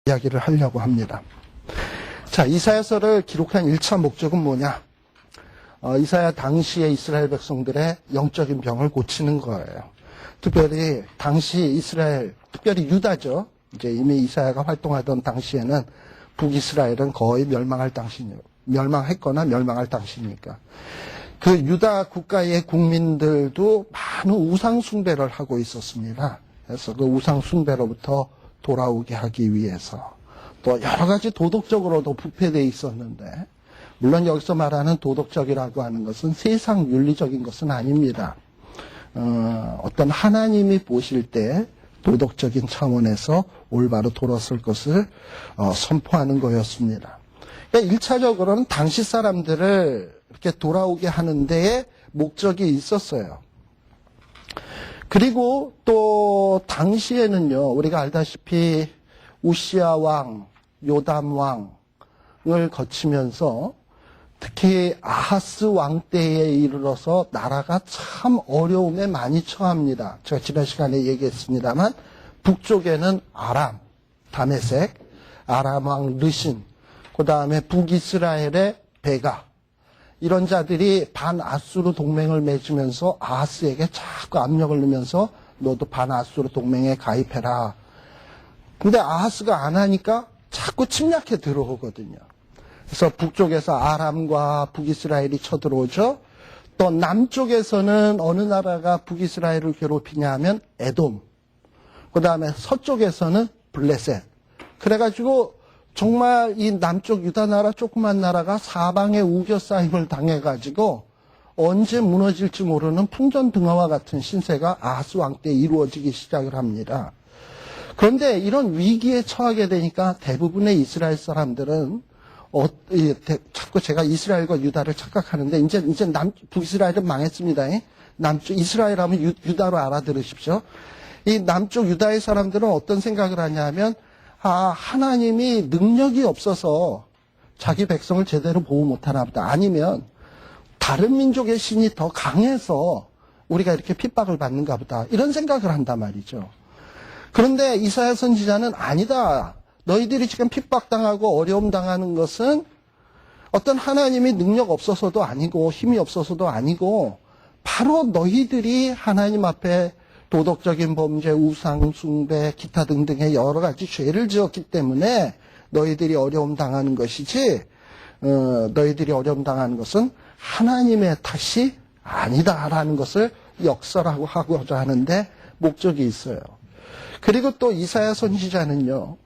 이야기를 하려고 합니다. 자, 이사야서를 기록한 1차 목적은 뭐냐? 이사야 당시의 이스라엘 백성들의 영적인 병을 고치는 거예요. 특별히 당시 이스라엘, 특별히 유다죠. 이제 이미 이사야가 활동하던 당시에는 북이스라엘은 거의 멸망했거나 멸망할 당시니까. 그 유다 국가의 국민들도 많은 우상 숭배를 하고 있었습니다. 그래서 그 우상 숭배로부터 돌아오게 하기 위해서 또 여러 가지 도덕적으로도 부패되어 있었는데, 물론 여기서 말하는 도덕적이라고 하는 것은 세상 윤리적인 것은 아닙니다. 어떤 하나님이 보실 때 도덕적인 차원에서 올바로 돌아설 것을 선포하는 거였습니다. 그러니까 1차적으로는 당시 사람들을 이렇게 돌아오게 하는 데에 목적이 있었어요. 그리고 또 당시에는요, 우리가 알다시피 우시야 왕, 요담 왕을 거치면서 특히 아하스 왕 때에 이르러서 나라가 참 어려움에 많이 처합니다. 제가 지난 시간에 얘기했습니다만 북쪽에는 아람, 다메섹, 아람 왕 르신, 그 다음에 북이스라엘의 베가, 이런 자들이 반아수르 동맹을 맺으면서 아하스에게 자꾸 압력을 넣으면서 너도 반아수르 동맹에 가입해라. 근데 아하스가 안 하니까 자꾸 침략해 들어오거든요. 그래서 북쪽에서 아람과 북이스라엘이 쳐들어오죠. 또 남쪽에서는 어느 나라가 북이스라엘을 괴롭히냐 하면 에돔. 그 다음에 서쪽에서는 블레셋. 그래가지고 정말 이 남쪽 유다 나라 조그만 나라가 사방에 우겨싸임을 당해가지고 언제 무너질지 모르는 풍전등화와 같은 신세가 아하스 왕 때 이루어지기 시작을 합니다. 그런데 이런 위기에 처하게 되니까 대부분의 이스라엘 사람들은 자꾸 제가 이스라엘과 유다를 착각하는데 이제 북이스라엘은 망했습니다. 남쪽 이스라엘 하면 유다로 알아들으십시오. 이 남쪽 유다의 사람들은 어떤 생각을 하냐면, 하나님이 능력이 없어서 자기 백성을 제대로 보호 못하나 보다. 아니면 다른 민족의 신이 더 강해서 우리가 이렇게 핍박을 받는가 보다. 이런 생각을 한단 말이죠. 그런데 이사야 선지자는 아니다. 너희들이 지금 핍박당하고 어려움 당하는 것은 어떤 하나님이 능력 없어서도 아니고 힘이 없어서도 아니고 바로 너희들이 하나님 앞에 도덕적인 범죄, 우상 숭배, 기타 등등의 여러 가지 죄를 지었기 때문에 너희들이 어려움 당하는 것이지, 너희들이 어려움 당하는 것은 하나님의 탓이 아니다라는 것을 역설하고 하고자 하는데 목적이 있어요. 그리고 또 이사야 선지자는요,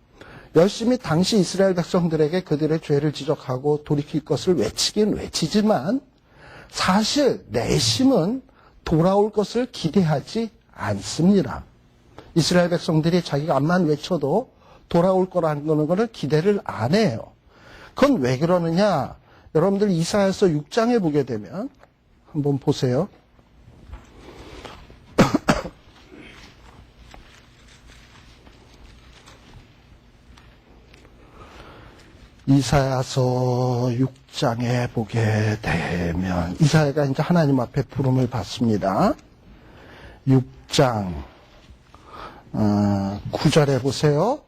열심히 당시 이스라엘 백성들에게 그들의 죄를 지적하고 돌이킬 것을 외치긴 외치지만 사실 내심은 돌아올 것을 기대하지 않습니다. 이스라엘 백성들이 자기가 암만 외쳐도 돌아올 거라는 거를 기대를 안 해요. 그건 왜 그러느냐? 여러분들 이사야서 6장에 보게 되면 한번 보세요. 이사야서 6장에 보게 되면 이사야가 이제 하나님 앞에 부름을 받습니다. 6장 9절에 보세요.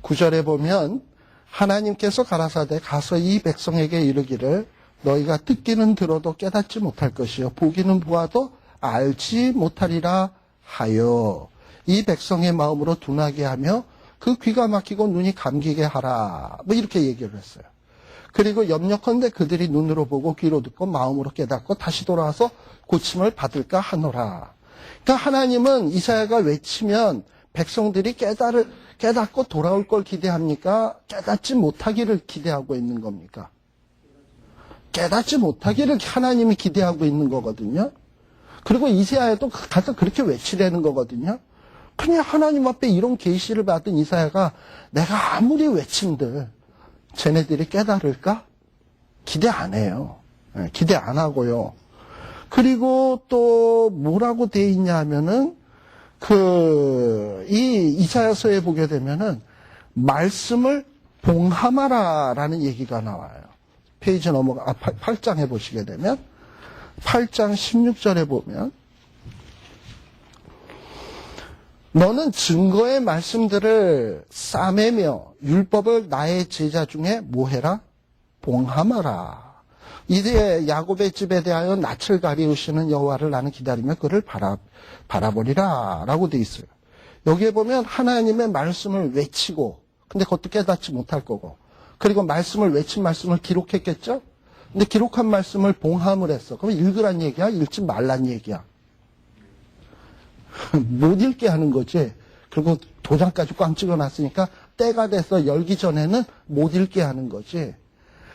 9절에 보면 하나님께서 가라사대 가서 이 백성에게 이르기를 너희가 듣기는 들어도 깨닫지 못할 것이요 보기는 보아도 알지 못하리라 하여 이 백성의 마음으로 둔하게 하며 그 귀가 막히고 눈이 감기게 하라. 뭐 이렇게 얘기를 했어요. 그리고 염려컨대 그들이 눈으로 보고 귀로 듣고 마음으로 깨닫고 다시 돌아와서 고침을 받을까 하노라. 그러니까 하나님은 이사야가 외치면 백성들이 깨닫고 돌아올 걸 기대합니까? 깨닫지 못하기를 기대하고 있는 겁니까? 깨닫지 못하기를 하나님이 기대하고 있는 거거든요. 그리고 이사야도 가서 그렇게 외치려는 거거든요. 그냥 하나님 앞에 이런 계시를 받은 이사야가 내가 아무리 외친들 쟤네들이 깨달을까? 기대 안 해요. 기대 안 하고요. 그리고 또 뭐라고 돼 있냐 하면은 이 이사야서에 보게 되면은 말씀을 봉함하라라는 얘기가 나와요. 페이지 8장에 보시게 되면 8장 16절에 보면 너는 증거의 말씀들을 싸매며 율법을 나의 제자 중에 뭐해라? 봉함하라. 이제 야곱의 집에 대하여 낯을 가리우시는 여호와를 나는 기다리며 그를 바라보리라 라고 돼 있어요. 여기에 보면 하나님의 말씀을 외치고 근데 그것도 깨닫지 못할 거고 그리고 말씀을 외친 말씀을 기록했겠죠? 근데 기록한 말씀을 봉함을 했어. 그럼 읽으란 얘기야? 읽지 말란 얘기야? 못 읽게 하는 거지. 그리고 도장까지 꽝 찍어놨으니까 때가 돼서 열기 전에는 못 읽게 하는 거지.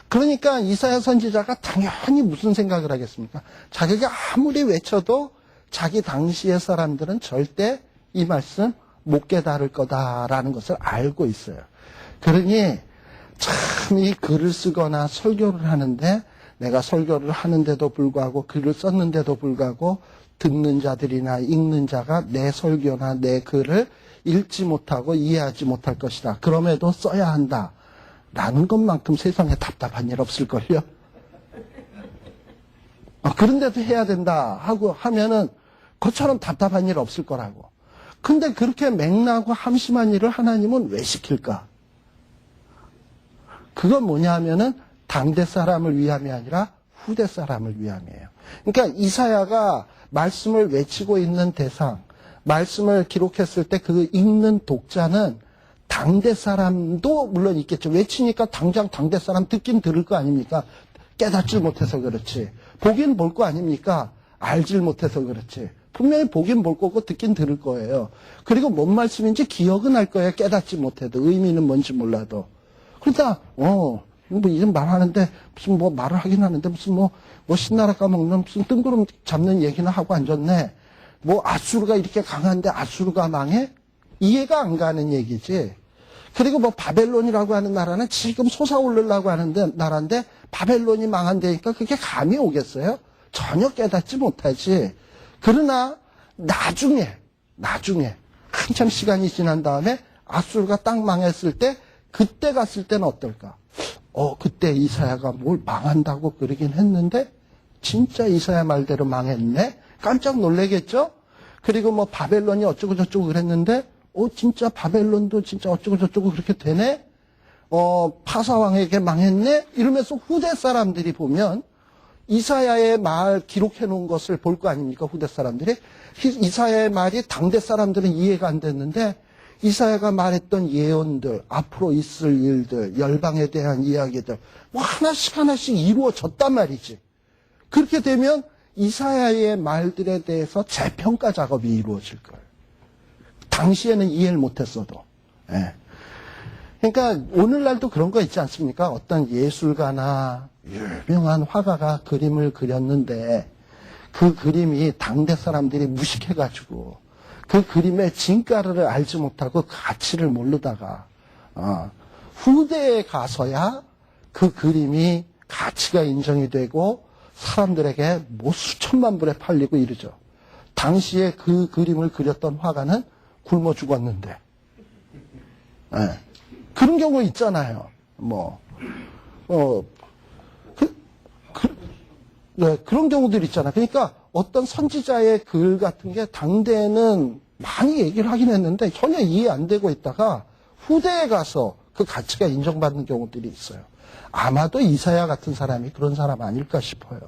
그러니까 이사야 선지자가 당연히 무슨 생각을 하겠습니까? 자기가 아무리 외쳐도 자기 당시의 사람들은 절대 이 말씀 못 깨달을 거다라는 것을 알고 있어요. 그러니 참 이 글을 쓰거나 설교를 하는데 내가 설교를 하는데도 불구하고 글을 썼는데도 불구하고 듣는 자들이나 읽는 자가 내 설교나 내 글을 읽지 못하고 이해하지 못할 것이다. 그럼에도 써야 한다. 라는 것만큼 세상에 답답한 일 없을걸요. 그런데도 해야 된다 하고 하면은 그처럼 답답한 일 없을 거라고. 근데 그렇게 맹랑하고 함심한 일을 하나님은 왜 시킬까? 그건 뭐냐 하면은 당대 사람을 위함이 아니라 후대 사람을 위함이에요. 그러니까 이사야가 말씀을 외치고 있는 대상, 말씀을 기록했을 때 그 읽는 독자는 당대 사람도 물론 있겠죠. 외치니까 당장 당대 사람 듣긴 들을 거 아닙니까? 깨닫질 못해서 그렇지. 보긴 볼 거 아닙니까? 알질 못해서 그렇지. 분명히 보긴 볼 거고 듣긴 들을 거예요. 그리고 뭔 말씀인지 기억은 할 거예요. 깨닫지 못해도. 의미는 뭔지 몰라도. 그러니까 뭐 이런 말하는데 무슨 뭐 말을 하긴 하는데 무슨 뭐 신나라 까먹는 무슨 뜬구름 잡는 얘기나 하고 앉았네. 뭐 아수르가 이렇게 강한데 아수르가 망해? 이해가 안 가는 얘기지. 그리고 뭐 바벨론이라고 하는 나라는 지금 솟아오르려고 하는데 나라인데 바벨론이 망한다니까 그게 감이 오겠어요? 전혀 깨닫지 못하지. 그러나 나중에 한참 시간이 지난 다음에 아수르가 딱 망했을 때 그때 갔을 때는 어떨까? 그때 이사야가 뭘 망한다고 그러긴 했는데 진짜 이사야 말대로 망했네? 깜짝 놀라겠죠? 그리고 뭐 바벨론이 어쩌고 저쩌고 그랬는데 진짜 바벨론도 진짜 어쩌고 저쩌고 그렇게 되네? 파사왕에게 망했네? 이러면서 후대 사람들이 보면 이사야의 말 기록해 놓은 것을 볼 거 아닙니까? 후대 사람들이. 이사야의 말이 당대 사람들은 이해가 안 됐는데 이사야가 말했던 예언들, 앞으로 있을 일들, 열방에 대한 이야기들 뭐 하나씩 이루어졌단 말이지. 그렇게 되면 이사야의 말들에 대해서 재평가 작업이 이루어질 거예요. 당시에는 이해를 못했어도. 예. 그러니까 오늘날도 그런 거 있지 않습니까? 어떤 예술가나 유명한 화가가 그림을 그렸는데 그 그림이 당대 사람들이 무식해가지고 그 그림의 진가를 알지 못하고 가치를 모르다가 후대에 가서야 그 그림이 가치가 인정이 되고 사람들에게 뭐 수천만 불에 팔리고 이러죠. 당시에 그 그림을 그렸던 화가는 굶어 죽었는데. 네. 그런 경우 있잖아요. 그런 경우들 있잖아요. 그러니까 어떤 선지자의 글 같은 게 당대에는 많이 얘기를 하긴 했는데 전혀 이해 안 되고 있다가 후대에 가서 그 가치가 인정받는 경우들이 있어요. 아마도 이사야 같은 사람이 그런 사람 아닐까 싶어요.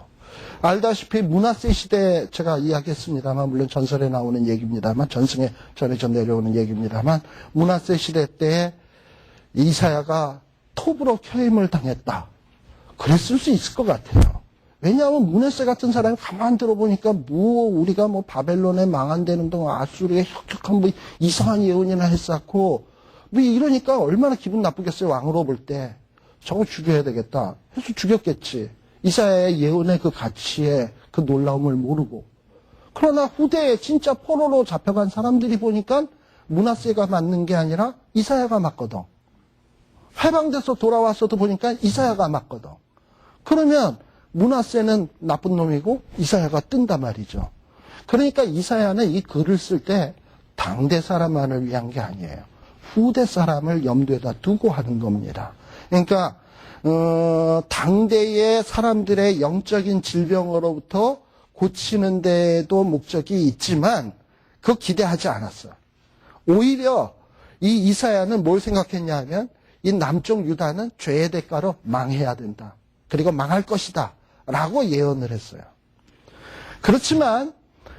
알다시피 므낫세 시대 제가 이야기했습니다만 물론 전설에 나오는 얘기입니다만 전승에 전해져 내려오는 얘기입니다만 므낫세 시대 때에 이사야가 톱으로 켜임을 당했다. 그랬을 수 있을 것 같아요. 왜냐하면 므낫세 같은 사람이 가만 들어보니까 우리가 바벨론에 망한다는 동안 아수르의 혁혁한 이상한 예언이나 했었고 이러니까 얼마나 기분 나쁘겠어요. 왕으로 볼 때. 저거 죽여야 되겠다 해서 죽였겠지. 이사야의 예언의 그 가치에 그 놀라움을 모르고. 그러나 후대에 진짜 포로로 잡혀간 사람들이 보니까 므낫세가 맞는 게 아니라 이사야가 맞거든. 해방돼서 돌아왔어도 보니까 이사야가 맞거든. 그러면 므낫세는 나쁜 놈이고 이사야가 뜬단 말이죠. 그러니까 이사야는 이 글을 쓸 때 당대 사람만을 위한 게 아니에요. 후대 사람을 염두에다 두고 하는 겁니다. 그러니까 당대의 사람들의 영적인 질병으로부터 고치는 데에도 목적이 있지만 그거 기대하지 않았어요. 오히려 이 이사야는 뭘 생각했냐 하면 이 남쪽 유다는 죄의 대가로 망해야 된다. 그리고 망할 것이다. 라고 예언을 했어요. 그렇지만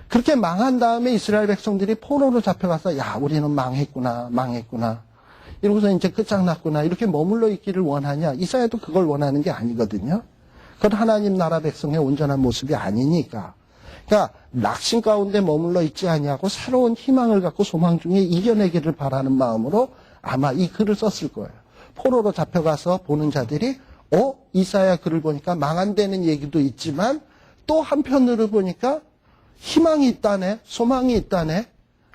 그렇게 망한 다음에 이스라엘 백성들이 포로로 잡혀가서 야 우리는 망했구나. 이러고서 이제 끝장났구나. 이렇게 머물러 있기를 원하냐. 이사야도 그걸 원하는 게 아니거든요. 그건 하나님 나라 백성의 온전한 모습이 아니니까. 그러니까 낙심 가운데 머물러 있지 아니하고 새로운 희망을 갖고 소망 중에 이겨내기를 바라는 마음으로 아마 이 글을 썼을 거예요. 포로로 잡혀가서 보는 자들이 이사야 글을 보니까 망한다는 얘기도 있지만 또 한편으로 보니까 희망이 있다네, 소망이 있다네.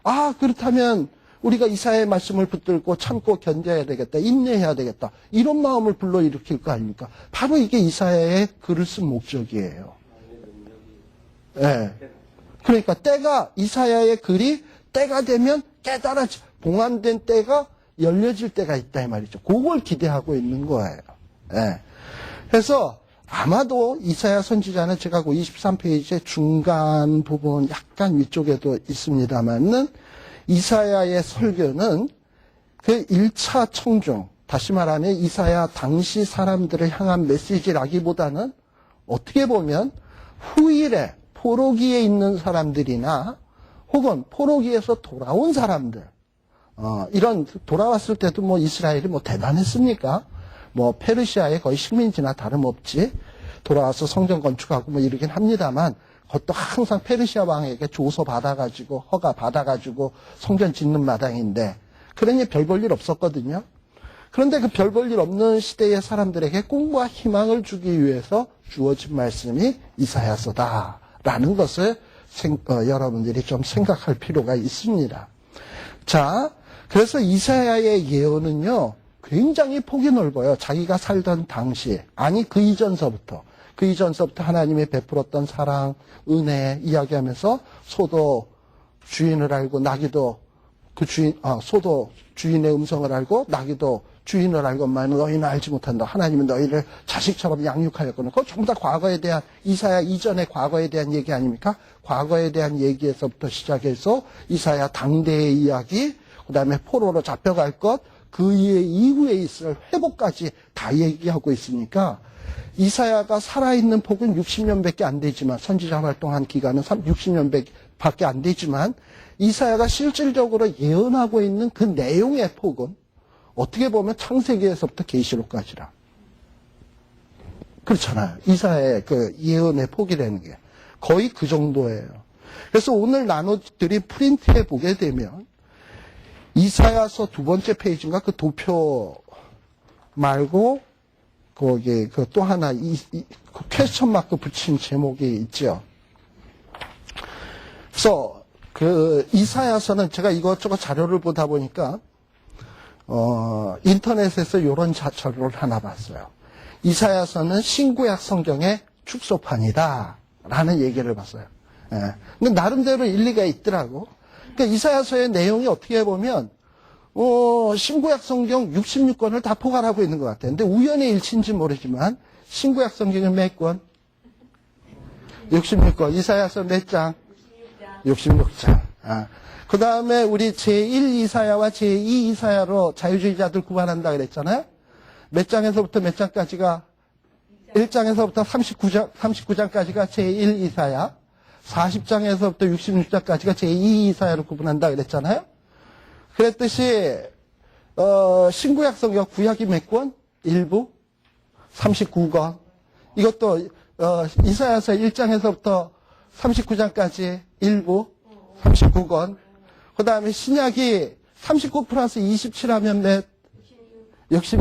아 그렇다면 우리가 이사야의 말씀을 붙들고 참고 견뎌야 되겠다, 인내해야 되겠다. 이런 마음을 불러일으킬 거 아닙니까? 바로 이게 이사야의 글을 쓴 목적이에요. 네. 그러니까 이사야의 글이 때가 되면 깨달아지, 봉안된 때가 열려질 때가 있다 이 말이죠. 그걸 기대하고 있는 거예요. 네. 그래서 아마도 이사야 선지자는 제가 그 23페이지의 중간 부분 약간 위쪽에도 있습니다만은 이사야의 설교는 그 1차 청중, 다시 말하면 이사야 당시 사람들을 향한 메시지라기보다는 어떻게 보면 후일에 포로기에 있는 사람들이나 혹은 포로기에서 돌아온 사람들, 이런 돌아왔을 때도 뭐 이스라엘이 뭐 대단했습니까? 뭐 페르시아의 거의 식민지나 다름없지. 돌아와서 성전 건축하고 뭐 이러긴 합니다만 그것도 항상 페르시아 왕에게 조서 받아가지고 허가 받아가지고 성전 짓는 마당인데 그러니 별 볼 일 없었거든요. 그런데 그 별 볼 일 없는 시대의 사람들에게 꿈과 희망을 주기 위해서 주어진 말씀이 이사야서다라는 것을 여러분들이 좀 생각할 필요가 있습니다. 자, 그래서 이사야의 예언은요 굉장히 폭이 넓어요. 자기가 살던 당시, 아니 그 이전서부터 하나님이 베풀었던 사랑, 은혜 이야기하면서 소도 주인을 알고 나귀도 소도 주인의 음성을 알고 나귀도 주인을 알고만 너희는 알지 못한다. 하나님은 너희를 자식처럼 양육하였거든. 그거 전부 다 과거에 대한, 이사야 이전의 과거에 대한 얘기 아닙니까? 과거에 대한 얘기에서부터 시작해서 이사야 당대의 이야기, 그 다음에 포로로 잡혀갈 것, 그 이후에 있을 회복까지 다 얘기하고 있으니까 이사야가 살아있는 폭은 60년밖에 안 되지만, 선지자 활동한 기간은 60년밖에 안 되지만 이사야가 실질적으로 예언하고 있는 그 내용의 폭은 어떻게 보면 창세기에서부터 계시록까지라. 그렇잖아요. 이사야의 그 예언의 폭이라는 게 거의 그 정도예요. 그래서 오늘 나눠드린 프린트에 보게 되면 이사야서 2번째 페이지인가 그 도표 말고 거기 그 또 하나 그 퀘스천 마크 붙인 제목이 있죠. 그래서 그 이사야서는 제가 이것저것 자료를 보다 보니까 인터넷에서 이런 자료를 하나 봤어요. 이사야서는 신구약 성경의 축소판이다라는 얘기를 봤어요. 예. 근데 나름대로 일리가 있더라고. 그러니까 이사야서의 내용이 어떻게 보면 신구약 성경 66권을 다 포괄하고 있는 것 같아요. 근데 우연의 일치인지 모르지만 신구약 성경은 몇 권? 66권. 이사야서 몇 장? 66장. 그 다음에 우리 제1 이사야와 제2 이사야로 자유주의자들 구분한다 그랬잖아요. 몇 장에서부터 몇 장까지가 1장에서부터 39장까지가 제1 이사야, 40장에서부터 66장까지가 제2 이사야로 구분한다 그랬잖아요. 그랬듯이 신구약 성경 구약이 몇 권? 일부 39권. 이것도 이사야서 1장에서부터 39장까지 일부 39권. 그 다음에 신약이 39 플러스 27 하면 몇? 66.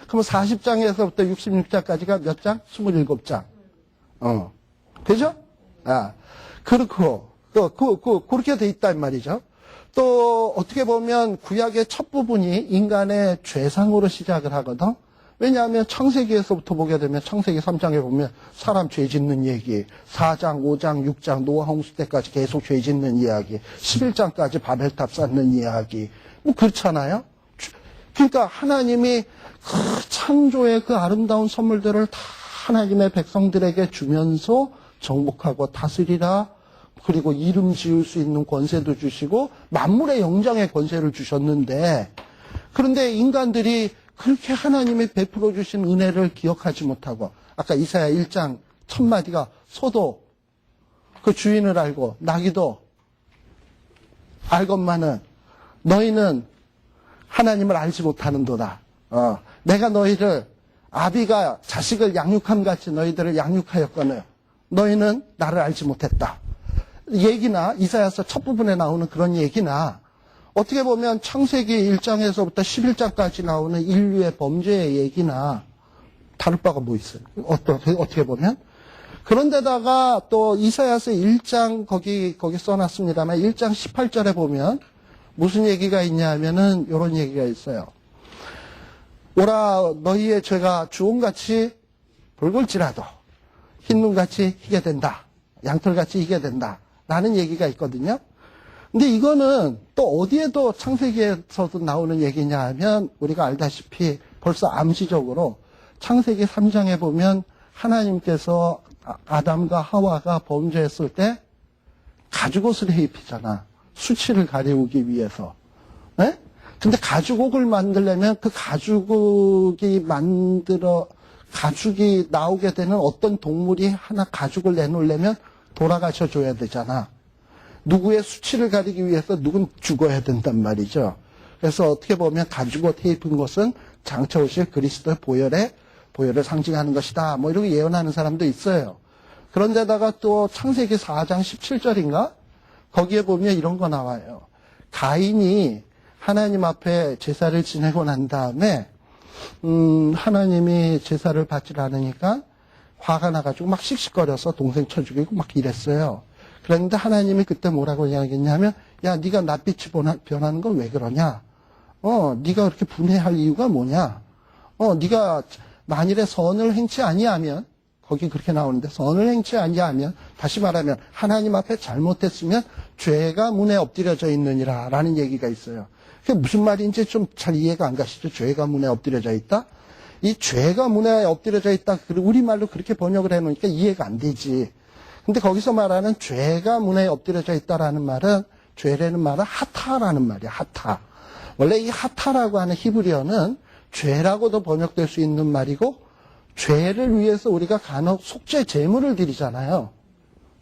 그럼 40장에서부터 66장까지가 몇 장? 27장. 그죠? 그렇고, 그렇게 돼 있단 말이죠. 또, 어떻게 보면 구약의 첫 부분이 인간의 죄상으로 시작을 하거든. 왜냐하면 창세기에서부터 보게 되면 창세기 3장에 보면 사람 죄 짓는 얘기, 4장, 5장, 6장, 노아 홍수 때까지 계속 죄 짓는 이야기, 11장까지 바벨탑 쌓는 이야기, 뭐 그렇잖아요. 그러니까 하나님이 그 창조의 그 아름다운 선물들을 다 하나님의 백성들에게 주면서 정복하고 다스리라, 그리고 이름 지을 수 있는 권세도 주시고 만물의 영장의 권세를 주셨는데, 그런데 인간들이 그렇게 하나님이 베풀어 주신 은혜를 기억하지 못하고, 아까 이사야 1장 첫 마디가 소도 그 주인을 알고 나귀도 알건만은 너희는 하나님을 알지 못하는도다. 내가 너희를 아비가 자식을 양육함 같이 너희들을 양육하였거늘 너희는 나를 알지 못했다. 얘기나 이사야서 첫 부분에 나오는 그런 얘기나 어떻게 보면 창세기 1장에서부터 11장까지 나오는 인류의 범죄의 얘기나 다를 바가 뭐 있어요? 어떻게 보면? 그런데다가 또 이사야서 1장 거기 써놨습니다만 1장 18절에 보면 무슨 얘기가 있냐면은 이런 얘기가 있어요. 오라 너희의 죄가 주홍같이 붉을지라도 흰눈같이 희게 된다. 양털같이 희게 된다. 라는 얘기가 있거든요. 근데 이거는 또 어디에도 창세기에서도 나오는 얘기냐 하면 우리가 알다시피 벌써 암시적으로 창세기 3장에 보면 하나님께서 아담과 하와가 범죄했을 때 가죽옷을 입히잖아. 수치를 가리우기 위해서. 네? 근데 가죽옷을 만들려면 그 가죽이 나오게 되는 어떤 동물이 하나 가죽을 내놓으려면 돌아가셔 줘야 되잖아. 누구의 수치를 가리기 위해서 누군 죽어야 된단 말이죠. 그래서 어떻게 보면 가죽옷 입은 것은 장차 오실 그리스도의 보혈을 상징하는 것이다. 뭐 이렇게 예언하는 사람도 있어요. 그런데다가 또 창세기 4장 17절인가? 거기에 보면 이런 거 나와요. 가인이 하나님 앞에 제사를 지내고 난 다음에 하나님이 제사를 받지 않으니까 화가 나가지고 막 씩씩거려서 동생 쳐 죽이고 막 이랬어요. 그런데 하나님이 그때 뭐라고 이야기했냐면 야 네가 낯빛이 변하는 건 왜 그러냐? 네가 그렇게 분해할 이유가 뭐냐? 네가 만일에 선을 행치 아니하면 거기 그렇게 나오는데 선을 행치 아니하면 다시 말하면 하나님 앞에 잘못했으면 죄가 문에 엎드려져 있느니라 라는 얘기가 있어요. 그게 무슨 말인지 좀 잘 이해가 안 가시죠? 죄가 문에 엎드려져 있다? 이 죄가 문에 엎드려져 있다. 우리말로 그렇게 번역을 해놓으니까 이해가 안 되지. 근데 거기서 말하는 죄가 문에 엎드려져 있다라는 말은 죄라는 말은 하타라는 말이야. 하타. 원래 이 하타라고 하는 히브리어는 죄라고도 번역될 수 있는 말이고 죄를 위해서 우리가 간혹 속죄 제물을 드리잖아요.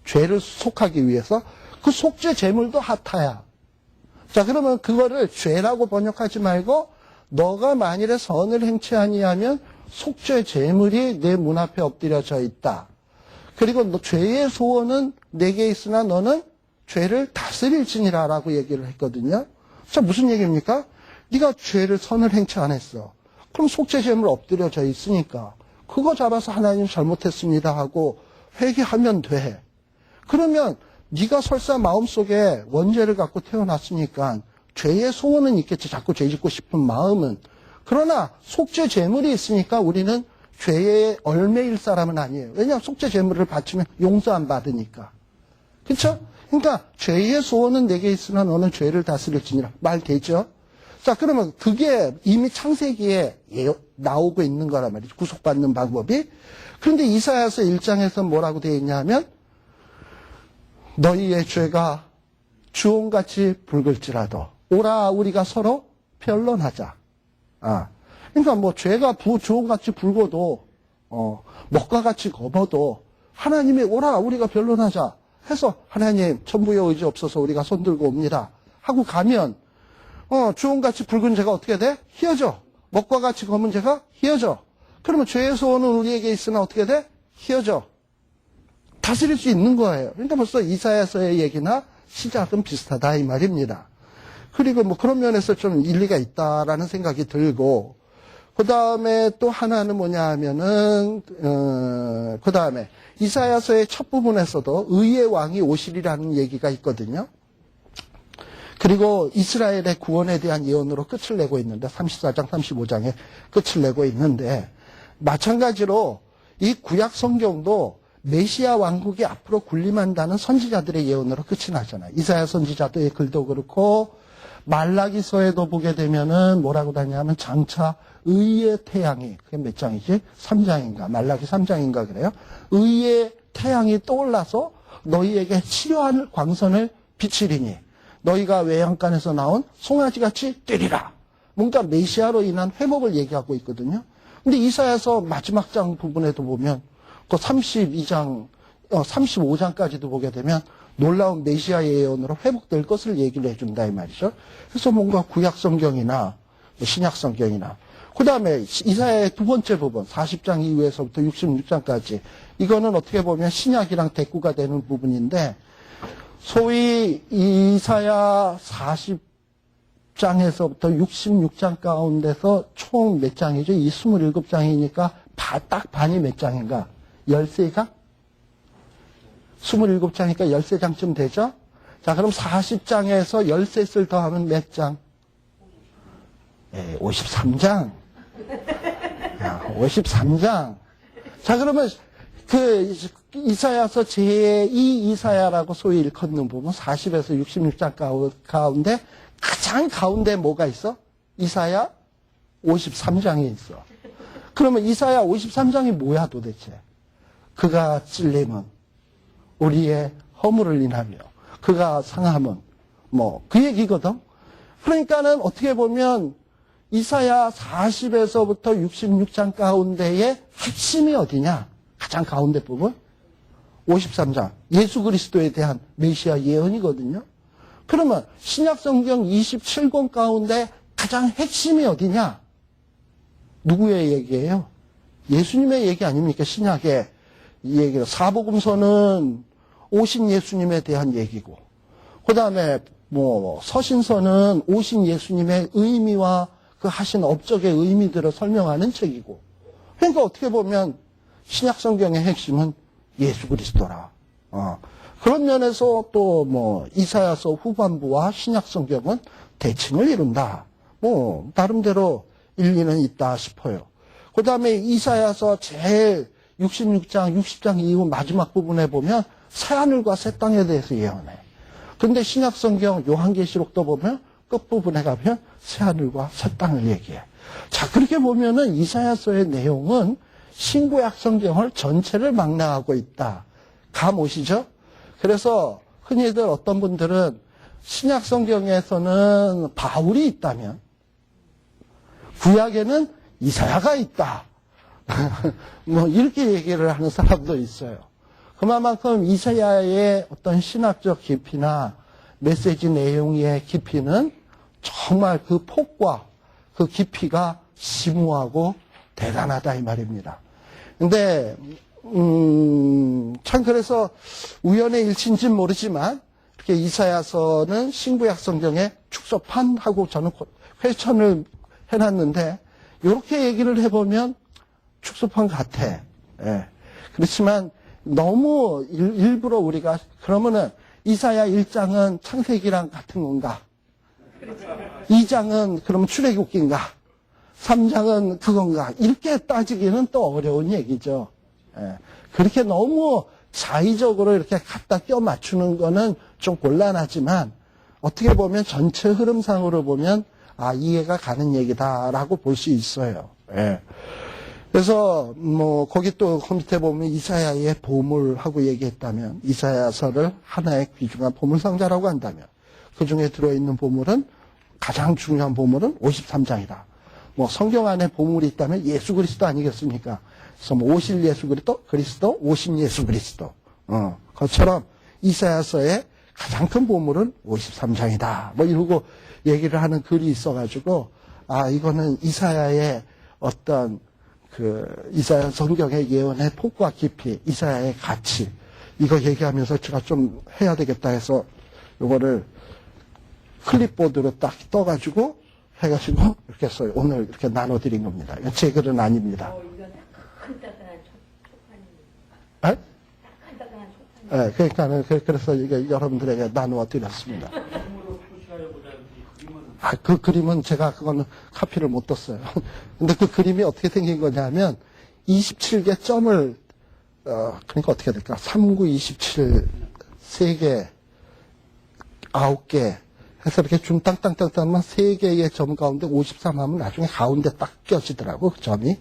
죄를 속하기 위해서 그 속죄 제물도 하타야. 자 그러면 그거를 죄라고 번역하지 말고 너가 만일에 선을 행치 아니하면 속죄 제물이 내 문 앞에 엎드려져 있다. 그리고 너 죄의 소원은 내게 있으나 너는 죄를 다스릴지니라 라고 얘기를 했거든요. 자 무슨 얘기입니까? 네가 죄를 선을 행치 안 했어. 그럼 속죄 제물 엎드려져 있으니까 그거 잡아서 하나님 잘못했습니다 하고 회개하면 돼. 그러면 네가 설사 마음속에 원죄를 갖고 태어났으니까 죄의 소원은 있겠지. 자꾸 죄 짓고 싶은 마음은. 그러나 속죄 제물이 있으니까 우리는 죄의 얼매일 사람은 아니에요. 왜냐하면 속죄 제물을 바치면 용서 안 받으니까. 그렇죠? 그러니까 죄의 소원은 내게 있으나 너는 죄를 다스릴지니라. 말 되죠? 자 그러면 그게 이미 창세기에 나오고 있는 거란 말이죠. 구속받는 방법이. 그런데 이사야서 1장에서 뭐라고 되어 있냐면 너희의 죄가 주홍같이 붉을지라도 오라 우리가 서로 변론하자. 그러니까 뭐 죄가 주홍같이 붉어도 먹과 같이 검어도 하나님이 오라 우리가 변론하자 해서 하나님 천부의 의지 없어서 우리가 손들고 옵니다 하고 가면 주홍같이 붉은 죄가 어떻게 돼? 희어져. 먹과 같이 검은 죄가 희어져. 그러면 죄의 소원은 우리에게 있으나 어떻게 돼? 희어져. 다스릴 수 있는 거예요. 그러니까 벌써 이사야서의 얘기나 시작은 비슷하다 이 말입니다. 그리고 뭐 그런 면에서 좀 일리가 있다라는 생각이 들고 그 다음에 또 하나는 뭐냐 하면은 그 다음에 이사야서의 첫 부분에서도 의의 왕이 오시리라는 얘기가 있거든요. 그리고 이스라엘의 구원에 대한 예언으로 끝을 내고 있는데 34장 35장에 끝을 내고 있는데 마찬가지로 이 구약 성경도 메시아 왕국이 앞으로 군림한다는 선지자들의 예언으로 끝이 나잖아요. 이사야 선지자의 글도 그렇고 말라기서에도 보게 되면은 뭐라고 하냐면 장차 의의 태양이 그게 몇 장이지? 3장인가? 말라기 3장인가 그래요? 의의 태양이 떠올라서 너희에게 치료할 광선을 비치리니 너희가 외양간에서 나온 송아지같이 뛰리라. 뭔가 메시아로 인한 회복을 얘기하고 있거든요. 근데 이사야서 마지막 장 부분에도 보면 그 35장까지도 보게 되면 놀라운 메시아의 예언으로 회복될 것을 얘기를 해준다 이 말이죠. 그래서 뭔가 구약 성경이나 신약 성경이나 그 다음에 이사야의 두 번째 부분 40장 이후에서부터 66장까지 이거는 어떻게 보면 신약이랑 대꾸가 되는 부분인데 소위 이사야 40장에서부터 66장 가운데서 총 몇 장이죠? 이 27장이니까 딱 반이 몇 장인가? 13장? 27장이니까 13장쯤 되죠? 자, 그럼 40장에서 13을 더하면 몇 장? 53장. 53장. 자, 그러면 그 이사야서 제2 이사야라고 소위 일컫는 부분 40에서 66장 가운데 가장 가운데 뭐가 있어? 이사야 53장이 있어. 그러면 이사야 53장이 뭐야 도대체? 그가 찔림은 우리의 허물을 인하며 그가 상함은 뭐 그 얘기거든. 그러니까는 어떻게 보면 이사야 40에서부터 66장 가운데의 핵심이 어디냐? 가장 가운데 부분 53장 예수 그리스도에 대한 메시아 예언이거든요. 그러면 신약 성경 27권 가운데 가장 핵심이 어디냐? 누구의 얘기예요? 예수님의 얘기 아닙니까? 신약의 얘기로 사복음서는 오신 예수님에 대한 얘기고 그 다음에 뭐 서신서는 오신 예수님의 의미와 그 하신 업적의 의미들을 설명하는 책이고 그러니까 어떻게 보면 신약 성경의 핵심은 예수 그리스도라. 그런 면에서 또 뭐 이사야서 후반부와 신약 성경은 대칭을 이룬다. 뭐 나름대로 일리는 있다 싶어요. 그 다음에 이사야서 제일 66장, 60장 이후 마지막 부분에 보면 새하늘과 새 땅에 대해서 예언해. 근데 신약 성경 요한계시록도 보면 끝부분에 가면 새하늘과 새 땅을 얘기해. 자, 그렇게 보면은 이사야서의 내용은 신구약 성경을 전체를 망라하고 있다. 감 오시죠? 그래서 흔히들 어떤 분들은 신약 성경에서는 바울이 있다면 구약에는 이사야가 있다. 뭐 이렇게 얘기를 하는 사람도 있어요. 그만큼 이사야의 어떤 신학적 깊이나 메시지 내용의 깊이는 정말 그 폭과 그 깊이가 심오하고 대단하다 이 말입니다. 근데 참 그래서 우연의 일치인지는 모르지만 이렇게 이사야서는 신구약 성경의 축소판하고 저는 회천을 해놨는데 이렇게 얘기를 해보면 축소판 같아. 예. 그렇지만 너무 일부러 우리가 그러면은 이사야 1장은 창세기랑 같은 건가? 2장은 그럼 출애굽기인가? 3장은 그건가? 이렇게 따지기는 또 어려운 얘기죠. 예. 그렇게 너무 자의적으로 이렇게 갖다 껴 맞추는 거는 좀 곤란하지만 어떻게 보면 전체 흐름상으로 보면 이해가 가는 얘기다라고 볼 수 있어요. 예. 그래서 뭐 거기 또 그 밑에 보면 이사야의 보물하고 얘기했다면 이사야서를 하나의 귀중한 보물상자라고 한다면 그 중에 들어있는 보물은 가장 중요한 보물은 53장이다. 뭐 성경 안에 보물이 있다면 예수 그리스도 아니겠습니까? 그래서 뭐 오실 예수 그리스도, 오신 예수 그리스도. 그것처럼 이사야서의 가장 큰 보물은 53장이다. 뭐 이러고 얘기를 하는 글이 있어가지고 이거는 이사야의 어떤 이사야 성경의 예언의 폭과 깊이, 이사야의 가치, 이거 얘기하면서 제가 좀 해야 되겠다 해서 이거를 클립보드로 딱 떠가지고 해가지고 이렇게 써요. 오늘 이렇게 나눠드린 겁니다. 제 글은 아닙니다. 이건 따끈따끈한 초판입니다. 따끈따끈한 초판. 그러니까는 그래서 이게 여러분들에게 나누어 드렸습니다. 그 그림은 제가 그거는 카피를 못 떴어요. 근데 그 그림이 어떻게 생긴 거냐면 27개 점을 그러니까 어떻게 될까? 39, 27 3개, 9개 해서 이렇게 줌 땅땅땅땅만 3개의 점 가운데 53 하면 나중에 가운데 딱 껴지더라고, 그 점이.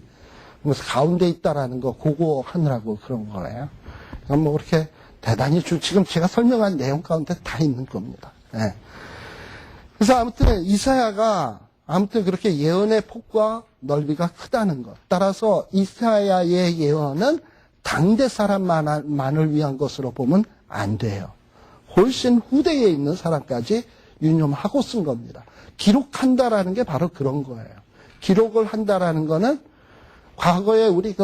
그래서 가운데 있다라는 거, 그거 하느라고 그런 거예요. 그러니까 뭐 그렇게 대단히 지금 제가 설명한 내용 가운데 다 있는 겁니다. 예. 그래서 아무튼 이사야가 아무튼 그렇게 예언의 폭과 넓이가 크다는 것. 따라서 이사야의 예언은 당대 사람만을 위한 것으로 보면 안 돼요. 훨씬 후대에 있는 사람까지 유념하고 쓴 겁니다. 기록한다라는 게 바로 그런 거예요. 기록을 한다라는 거는 과거에 우리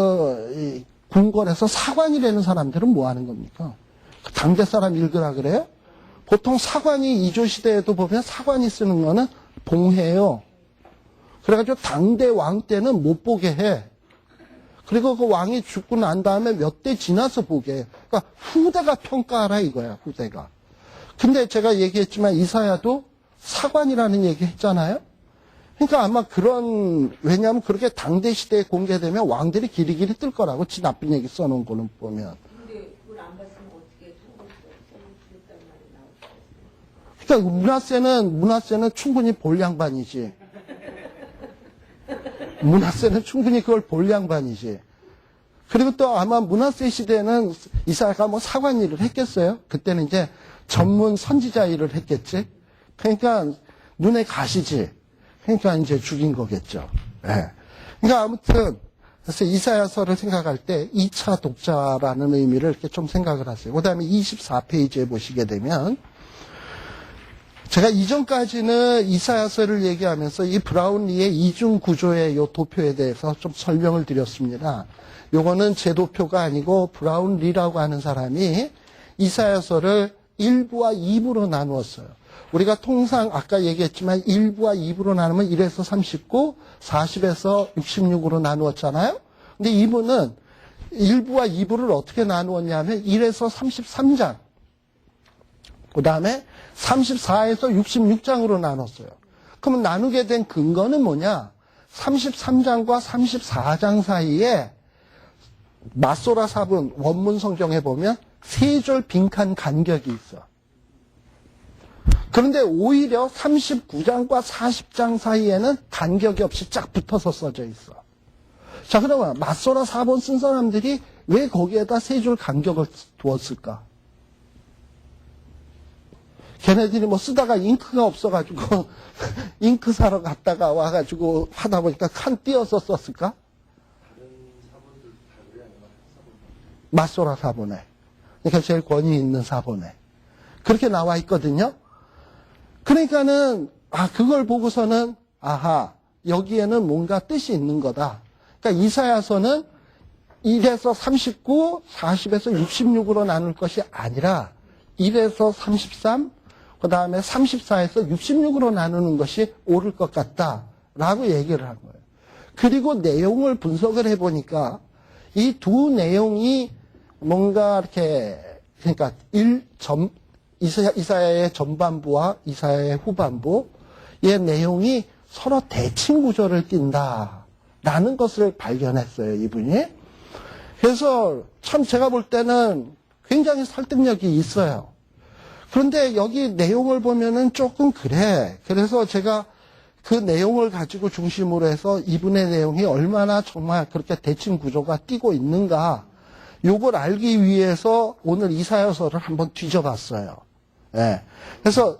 궁궐에서 사관이라는 사람들은 뭐 하는 겁니까? 당대 사람 읽으라 그래요? 보통 사관이 이조 시대에도 보면 사관이 쓰는 거는 봉해요. 그래가지고 당대 왕 때는 못 보게 해. 그리고 그 왕이 죽고 난 다음에 몇 대 지나서 보게 해. 그러니까 후대가 평가하라 이거야, 후대가. 근데 제가 얘기했지만 이사야도 사관이라는 얘기 했잖아요? 그러니까 아마 왜냐하면 그렇게 당대 시대에 공개되면 왕들이 길이길이 뜰 거라고, 지 나쁜 얘기 써놓은 거는 보면. 근데 그걸 안 봤으면 어떻게 써주겠다는 말이 나올까? 그러니까 문하세는 충분히 볼 양반이지. 문하세는 충분히 그걸 볼 양반이지. 그리고 또 아마 문하세 시대에는 이사야가 뭐 사관 일을 했겠어요? 그때는 이제 전문 선지자 일을 했겠지? 그러니까 눈에 가시지. 그러니까 이제 죽인 거겠죠. 예. 그러니까 아무튼, 그래서 이사야서를 생각할 때 2차 독자라는 의미를 이렇게 좀 생각을 하세요. 그 다음에 24페이지에 보시게 되면, 제가 이전까지는 이사야서를 얘기하면서 이 브라운리의 이중 구조의 요 도표에 대해서 좀 설명을 드렸습니다. 요거는 제 도표가 아니고 브라운리라고 하는 사람이 이사야서를 1부와 2부로 나누었어요. 우리가 통상 아까 얘기했지만 1부와 2부로 나누면 1에서 39, 40에서 66으로 나누었잖아요. 근데 2부는 1부와 2부를 어떻게 나누었냐면 1에서 33장, 그 다음에 34에서 66장으로 나눴어요. 그러면 나누게 된 근거는 뭐냐? 33장과 34장 사이에 마소라 사분 원문 성경에 보면 세 줄 빈칸 간격이 있어. 그런데 오히려 39장과 40장 사이에는 간격이 없이 쫙 붙어서 써져 있어. 자, 그러면 마소라 사본 쓴 사람들이 왜 거기에다 세 줄 간격을 두었을까? 걔네들이 뭐 쓰다가 잉크가 없어가지고 잉크 사러 갔다가 와가지고 하다 보니까 칸 띄어서 썼을까? 마소라 사본에. 그러니까 제일 권위 있는 사본에. 그렇게 나와 있거든요. 그러니까는, 그걸 보고서는, 여기에는 뭔가 뜻이 있는 거다. 그러니까 이사야서는 1에서 39, 40에서 66으로 나눌 것이 아니라 1에서 33, 그 다음에 34에서 66으로 나누는 것이 옳을 것 같다라고 얘기를 한 거예요. 그리고 내용을 분석을 해보니까 이 두 내용이 뭔가 이렇게, 그러니까 이사야의 전반부와 이사야의 후반부의 내용이 서로 대칭 구조를 띈다라는 것을 발견했어요, 이분이. 그래서 참 제가 볼 때는 굉장히 설득력이 있어요. 그런데 여기 내용을 보면은 조금 그래. 그래서 제가 그 내용을 가지고 중심으로 해서 이분의 내용이 얼마나 정말 그렇게 대칭 구조가 띄고 있는가, 요걸 알기 위해서 오늘 이사야서를 한번 뒤져봤어요. 예. 그래서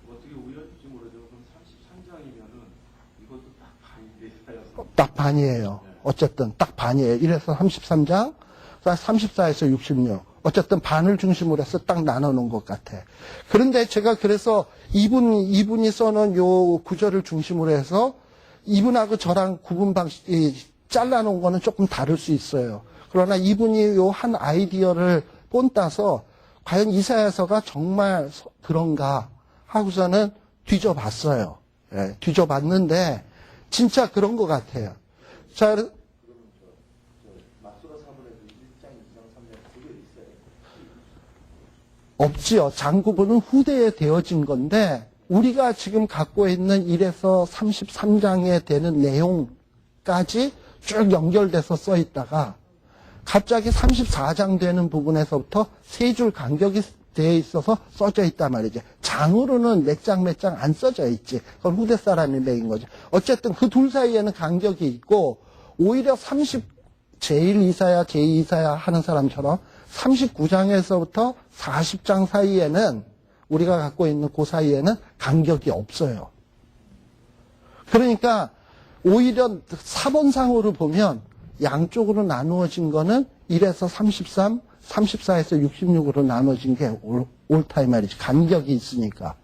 어떻게 우연인지 모르지만 33장이면은 이것도 딱 반인데 이사야서. 딱 반이에요. 어쨌든 딱 반이에요. 1에서 33장, 34에서 66. 어쨌든 반을 중심으로 해서 딱 나눠놓은 것 같아. 그런데 제가 그래서 이분이 써놓은 요 구절을 중심으로 해서 이분하고 저랑 구분 잘라놓은 거는 조금 다를 수 있어요. 그러나 이분이 요 한 아이디어를 본따서 과연 이사야서가 정말 그런가 하고서는 뒤져봤어요. 예, 뒤져봤는데 진짜 그런 것 같아요. 자, 없지요. 장구부는 후대에 되어진 건데 우리가 지금 갖고 있는 1에서 33장에 되는 내용까지 쭉 연결돼서 써 있다가 갑자기 34장 되는 부분에서부터 세 줄 간격이 되어 있어서 써져 있단 말이죠. 장으로는 몇 장 안 써져 있지. 그건 후대 사람이 매긴 거죠. 어쨌든 그 둘 사이에는 간격이 있고 오히려 제1이사야, 제2이사야 하는 사람처럼 39장에서부터 40장 사이에는 우리가 갖고 있는 그 사이에는 간격이 없어요. 그러니까 오히려 사본상으로 보면 양쪽으로 나누어진 거는 1에서 33, 34에서 66으로 나눠진 게 옳다 이 말이지. 간격이 있으니까.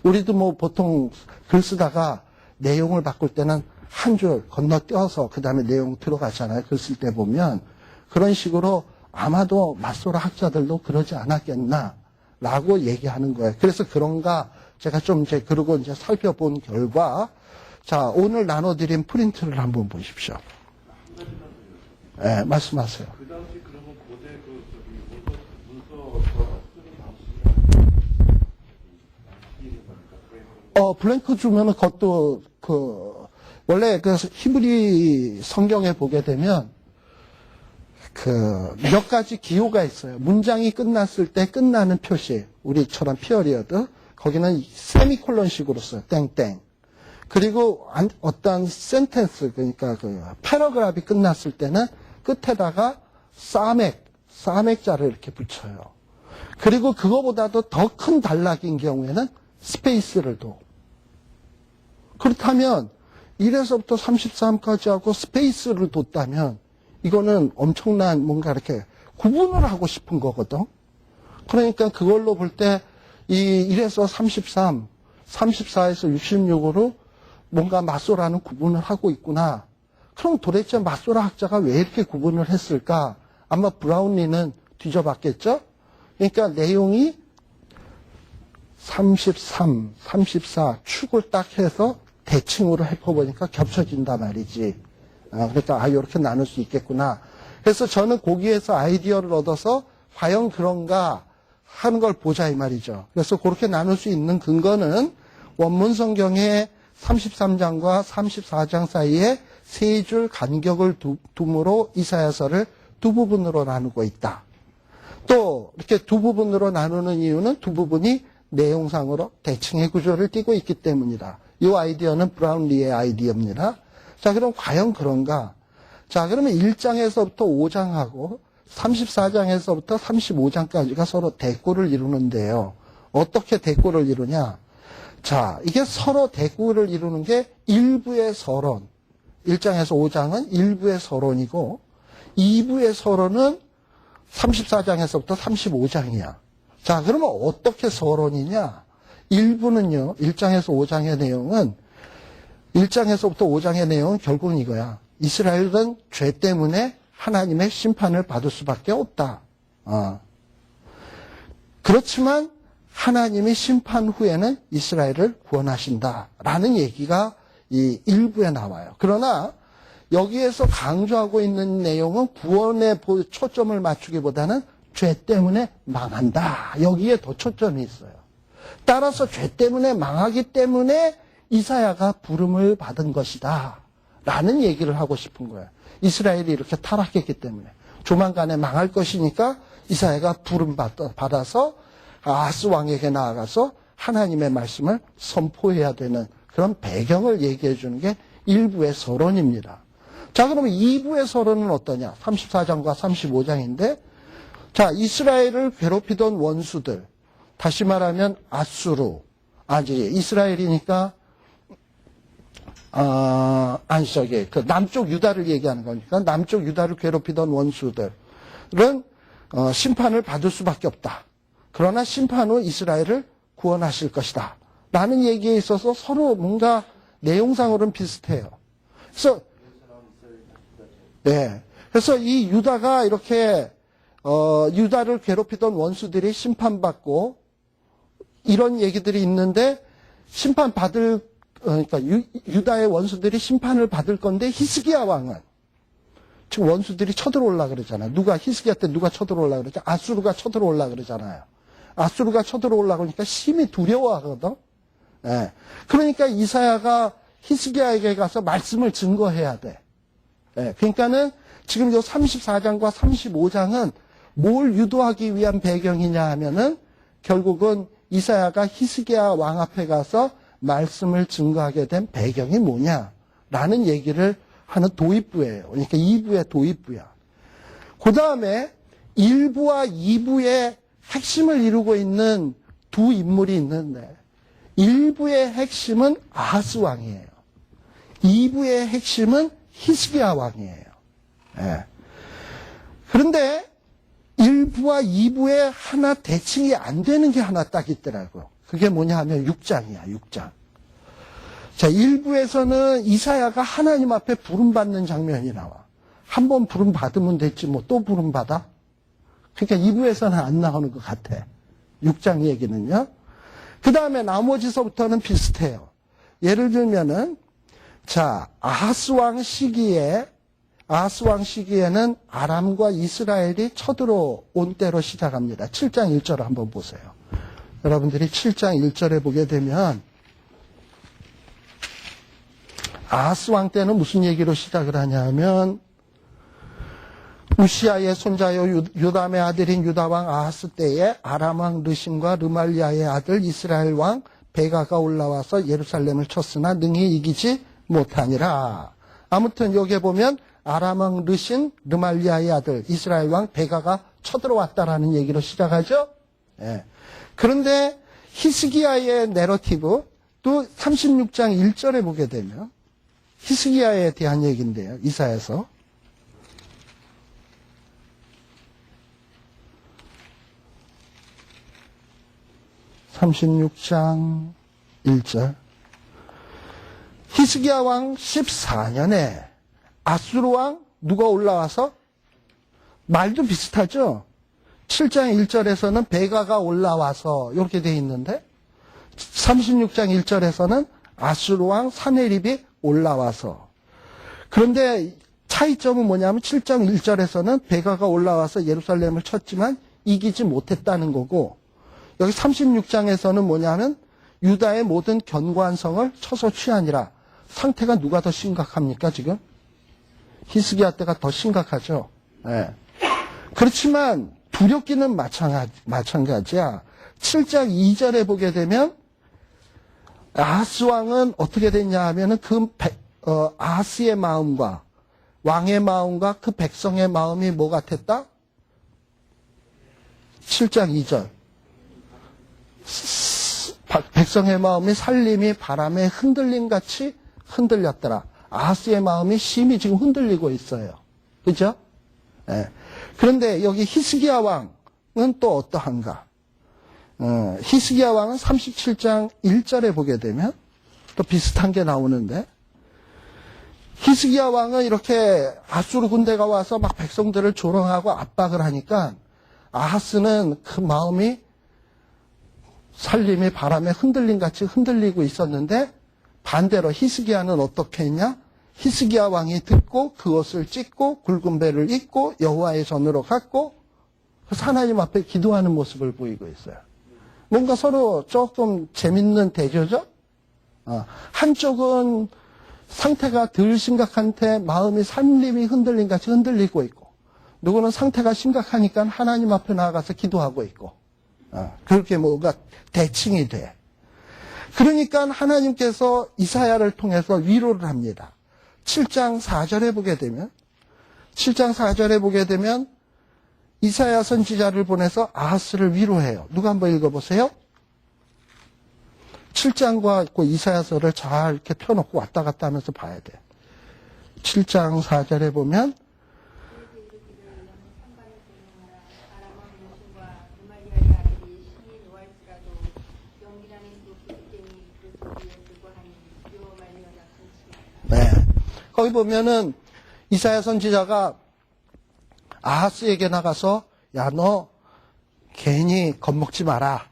우리도 뭐 보통 글 쓰다가 내용을 바꿀 때는 한 줄 건너뛰어서 그 다음에 내용 들어가잖아요. 글 쓸 때 보면. 그런 식으로 아마도 맞소라 학자들도 그러지 않았겠나 라고 얘기하는 거예요. 그래서 그런가 제가 좀 이제 그러고 이제 살펴본 결과 자, 오늘 나눠드린 프린트를 한번 보십시오. 네, 말씀하세요. 그 당시 그러면 고대 문서 쓰는 방식이 블랭크 주면은 그것도 원래 그 히브리 성경에 보게 되면 몇 가지 기호가 있어요. 문장이 끝났을 때 끝나는 표시. 우리처럼 피어리어드. 거기는 세미콜론식으로 써요. 땡땡. 그리고 어떤 센텐스, 그러니까 패러그래프이 끝났을 때는 끝에다가 싸맥자를 이렇게 붙여요. 그리고 그거보다도 더 큰 단락인 경우에는 스페이스를 둬. 그렇다면 1에서부터 33까지 하고 스페이스를 뒀다면 이거는 엄청난 뭔가 이렇게 구분을 하고 싶은 거거든. 그러니까 그걸로 볼 때 이 1에서 33, 34에서 66으로 뭔가 맞소라는 구분을 하고 있구나. 그럼 도대체 맞소라 학자가 왜 이렇게 구분을 했을까? 아마 브라운리는 뒤져봤겠죠? 그러니까 내용이 33, 34 축을 딱 해서 대칭으로 해보니까 겹쳐진단 말이지. 그러니까 이렇게 나눌 수 있겠구나. 그래서 저는 거기에서 아이디어를 얻어서 과연 그런가 하는 걸 보자 이 말이죠. 그래서 그렇게 나눌 수 있는 근거는 원문 성경의 33장과 34장 사이에 세 줄 간격을 둠으로 이사야서를 두 부분으로 나누고 있다. 또 이렇게 두 부분으로 나누는 이유는 두 부분이 내용상으로 대칭의 구조를 띠고 있기 때문이다. 이 아이디어는 브라운리의 아이디어입니다. 자, 그럼 과연 그런가? 자, 그러면 1장에서부터 5장하고 34장에서부터 35장까지가 서로 대꾸를 이루는데요. 어떻게 대꾸를 이루냐? 자, 이게 서로 대꾸를 이루는 게 일부의 서론. 1장에서 5장은 일부의 서론이고 2부의 서론은 34장에서부터 35장이야. 자, 그러면 어떻게 서론이냐? 1부는요, 1장에서 5장의 내용은 1장에서부터 5장의 내용은 결국은 이거야. 이스라엘은 죄 때문에 하나님의 심판을 받을 수밖에 없다. 그렇지만 하나님이 심판 후에는 이스라엘을 구원하신다라는 얘기가 이 1부에 나와요. 그러나 여기에서 강조하고 있는 내용은 구원에 초점을 맞추기보다는 죄 때문에 망한다. 여기에 더 초점이 있어요. 따라서 죄 때문에 망하기 때문에 이사야가 부름을 받은 것이다. 라는 얘기를 하고 싶은 거예요. 이스라엘이 이렇게 타락했기 때문에. 조만간에 망할 것이니까 이사야가 부름 받아서 아하스 왕에게 나아가서 하나님의 말씀을 선포해야 되는 그런 배경을 얘기해 주는 게 1부의 서론입니다. 자, 그러면 2부의 서론은 어떠냐? 34장과 35장인데, 자, 이스라엘을 괴롭히던 원수들, 다시 말하면 아수르, 이스라엘이니까 그 남쪽 유다를 얘기하는 거니까 남쪽 유다를 괴롭히던 원수들은 심판을 받을 수밖에 없다. 그러나 심판 후 이스라엘을 구원하실 것이다. 라는 얘기에 있어서 서로 뭔가 내용상으로는 비슷해요. 그래서 네, 그래서 이 유다가 이렇게 유다를 괴롭히던 원수들이 심판받고 이런 얘기들이 있는데 그러니까 유다의 원수들이 심판을 받을 건데 히스기야 왕은 지금 원수들이 쳐들어올라 그러잖아요. 히스기야 때 누가 쳐들어올라 그러죠? 아수르가 쳐들어올라 그러잖아요. 아수르가 쳐들어올라 그러니까 심히 두려워하거든. 네. 그러니까 이사야가 히스기야에게 가서 말씀을 증거해야 돼. 네. 그러니까는 지금 이 34장과 35장은 뭘 유도하기 위한 배경이냐 하면은 결국은 이사야가 히스기야 왕 앞에 가서 말씀을 증거하게 된 배경이 뭐냐라는 얘기를 하는 도입부예요. 그러니까 2부의 도입부야. 그 다음에 1부와 2부의 핵심을 이루고 있는 두 인물이 있는데 1부의 핵심은 아하스 왕이에요. 2부의 핵심은 히스기야 왕이에요. 예. 그런데 1부와 2부에 하나 대칭이 안 되는 게 하나 딱 있더라고요. 그게 뭐냐 하면 6장이야, 6장. 자, 1부에서는 이사야가 하나님 앞에 부름받는 장면이 나와. 한 번 부름받으면 됐지, 뭐 또 부름받아? 그러니까 2부에서는 안 나오는 것 같아. 6장 얘기는요. 그 다음에 나머지서부터는 비슷해요. 예를 들면은, 자, 아하스 왕 시기에는 아람과 이스라엘이 쳐들어온 때로 시작합니다. 7장 1절을 한번 보세요. 여러분들이 7장 1절에 보게 되면 아하스 왕 때는 무슨 얘기로 시작을 하냐면 우시아의 손자요 요담의 아들인 유다왕 아하스 때에 아람 왕 르신과 르말리아의 아들 이스라엘 왕 베가가 올라와서 예루살렘을 쳤으나 능히 이기지 못하니라. 아무튼 여기에 보면 아람 왕 르신 르말리아의 아들 이스라엘 왕 베가가 쳐들어왔다라는 얘기로 시작하죠. 예. 그런데 히스기야의 내러티브 또 36장 1절에 보게 되면 히스기야에 대한 얘기인데요. 이사야서 36장 1절 히스기야 왕 14년에 아수르 왕 누가 올라와서 말도 비슷하죠. 7장 1절에서는 베가가 올라와서 이렇게 돼 있는데 36장 1절에서는 아수르 왕 사네립이 올라와서 그런데 차이점은 뭐냐면 7장 1절에서는 베가가 올라와서 예루살렘을 쳤지만 이기지 못했다는 거고 여기 36장에서는 뭐냐면 유다의 모든 견고한 성을 쳐서 취하니라. 상태가 누가 더 심각합니까 지금? 히스기야 때가 더 심각하죠. 네. 그렇지만 두렵기는 마찬가지야. 7장 2절에 보게 되면 아하스 왕은 어떻게 됐냐 하면은 아하스의 마음과 왕의 마음과 그 백성의 마음이 뭐 같았다? 7장 2절. 백성의 마음이 살림이 바람에 흔들림같이 흔들렸더라. 아하스의 마음이 심히 지금 흔들리고 있어요. 그죠? 네. 그런데 여기 히스기야 왕은 또 어떠한가? 히스기야 왕은 37장 1절에 보게 되면 또 비슷한 게 나오는데 히스기야 왕은 이렇게 아수르 군대가 와서 막 백성들을 조롱하고 압박을 하니까 아하스는 그 마음이 살림이 바람에 흔들림같이 흔들리고 있었는데 반대로 히스기야는 어떻게 했냐? 히스기야 왕이 듣고 그것을 찢고 굵은 배를 입고 여호와의 전으로 갔고 하나님 앞에 기도하는 모습을 보이고 있어요. 뭔가 서로 조금 재밌는 대조죠? 한쪽은 상태가 덜 심각한데 마음이 살림이 흔들림같이 흔들리고 있고 누구는 상태가 심각하니까 하나님 앞에 나아가서 기도하고 있고 그렇게 뭐가 대칭이 돼. 그러니까 하나님께서 이사야를 통해서 위로를 합니다. 7장 4절에 보게 되면 이사야 선지자를 보내서 아하스를 위로해요. 누가 한번 읽어보세요. 7장과 그 이사야서를 잘 이렇게 펴놓고 왔다 갔다 하면서 봐야 돼. 7장 4절에 보면 네. 거기 보면은 이사야 선지자가 아하스에게 나가서 야, 너 괜히 겁먹지 마라.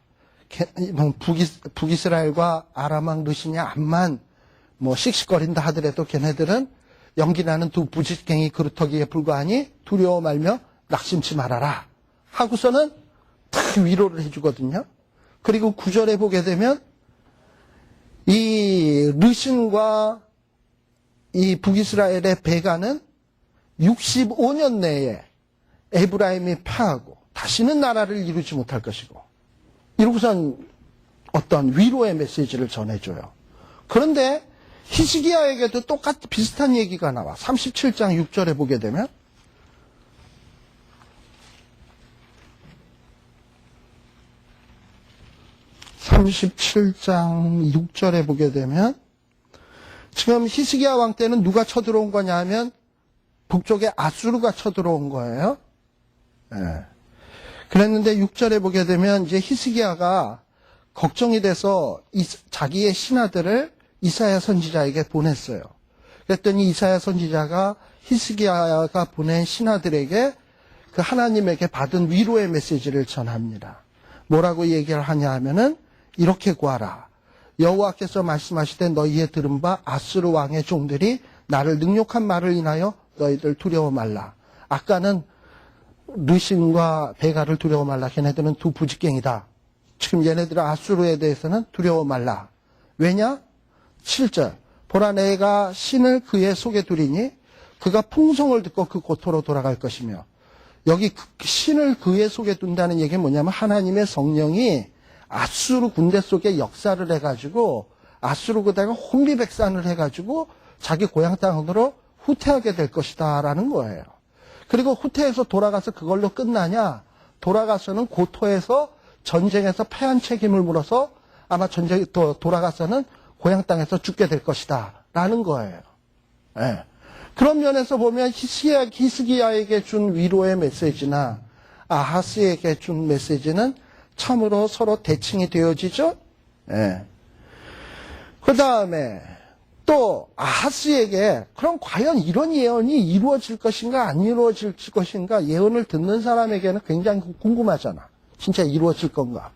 북이스라엘과 아람 왕 르신이 암만 뭐 씩씩거린다 하더라도 걔네들은 연기나는 두 부짓갱이 그루터기에 불과하니 두려워 말며 낙심치 말아라. 하고서는 탁 위로를 해주거든요. 그리고 9절에 보게 되면 이 르신과 이 북이스라엘의 베가는 65년 내에 에브라임이 패하고 다시는 나라를 이루지 못할 것이고 이러고선 어떤 위로의 메시지를 전해줘요. 그런데 히스기야에게도 똑같이 비슷한 얘기가 나와. 37장 6절에 보게 되면 37장 6절에 보게 되면 지금 히스기야 왕 때는 누가 쳐들어온 거냐 하면 북쪽에 아수르가 쳐들어온 거예요. 예. 그랬는데 6절에 보게 되면 이제 히스기야가 걱정이 돼서 자기의 신하들을 이사야 선지자에게 보냈어요. 그랬더니 이사야 선지자가 히스기야가 보낸 신하들에게 그 하나님에게 받은 위로의 메시지를 전합니다. 뭐라고 얘기를 하냐 하면은 이렇게 구하라. 여호와께서 말씀하시되 너희의 들은 바 아수르 왕의 종들이 나를 능욕한 말을 인하여 너희들 두려워 말라. 아까는 르신과 베가를 두려워 말라. 걔네들은 두 부직갱이다. 지금 얘네들은 아수르에 대해서는 두려워 말라. 왜냐? 7절. 보라 내가 신을 그의 속에 두리니 그가 풍성을 듣고 그 고토로 돌아갈 것이며, 여기 신을 그의 속에 둔다는 얘기는 뭐냐면 하나님의 성령이 아수르 군대 속에 역사를 해가지고 아수르 군대가 혼비백산을 해가지고 자기 고향 땅으로 후퇴하게 될 것이다 라는 거예요. 그리고 후퇴해서 돌아가서 그걸로 끝나냐? 돌아가서는 고토에서 전쟁에서 패한 책임을 물어서 아마 전쟁에 돌아가서는 고향 땅에서 죽게 될 것이다 라는 거예요. 예. 그런 면에서 보면 히스기야에게 준 위로의 메시지나 아하스에게 준 메시지는 참으로 서로 대칭이 되어지죠. 예. 그 다음에 또 아하스에게 그럼 과연 이런 예언이 이루어질 것인가 안 이루어질 것인가, 예언을 듣는 사람에게는 굉장히 궁금하잖아. 진짜 이루어질 건가.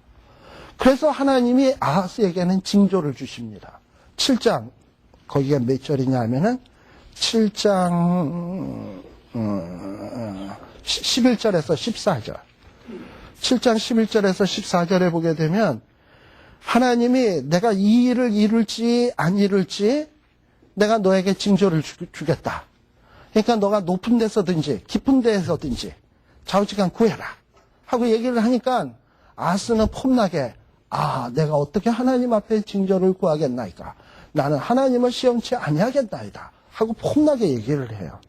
그래서 하나님이 아하스에게는 징조를 주십니다. 7장 거기가 몇 절이냐 하면은 7장 11절에서 14절. 7장 11절에서 14절에 보게 되면 하나님이 내가 이 일을 이룰지 안 이룰지 내가 너에게 징조를 주겠다. 그러니까 너가 높은 데서든지 깊은 데에서든지 좌우지간 구해라 하고 얘기를 하니까 아하스는 폼나게 내가 어떻게 하나님 앞에 징조를 구하겠나이까. 나는 하나님을 시험치 아니하겠나이다 하고 폼나게 얘기를 해요.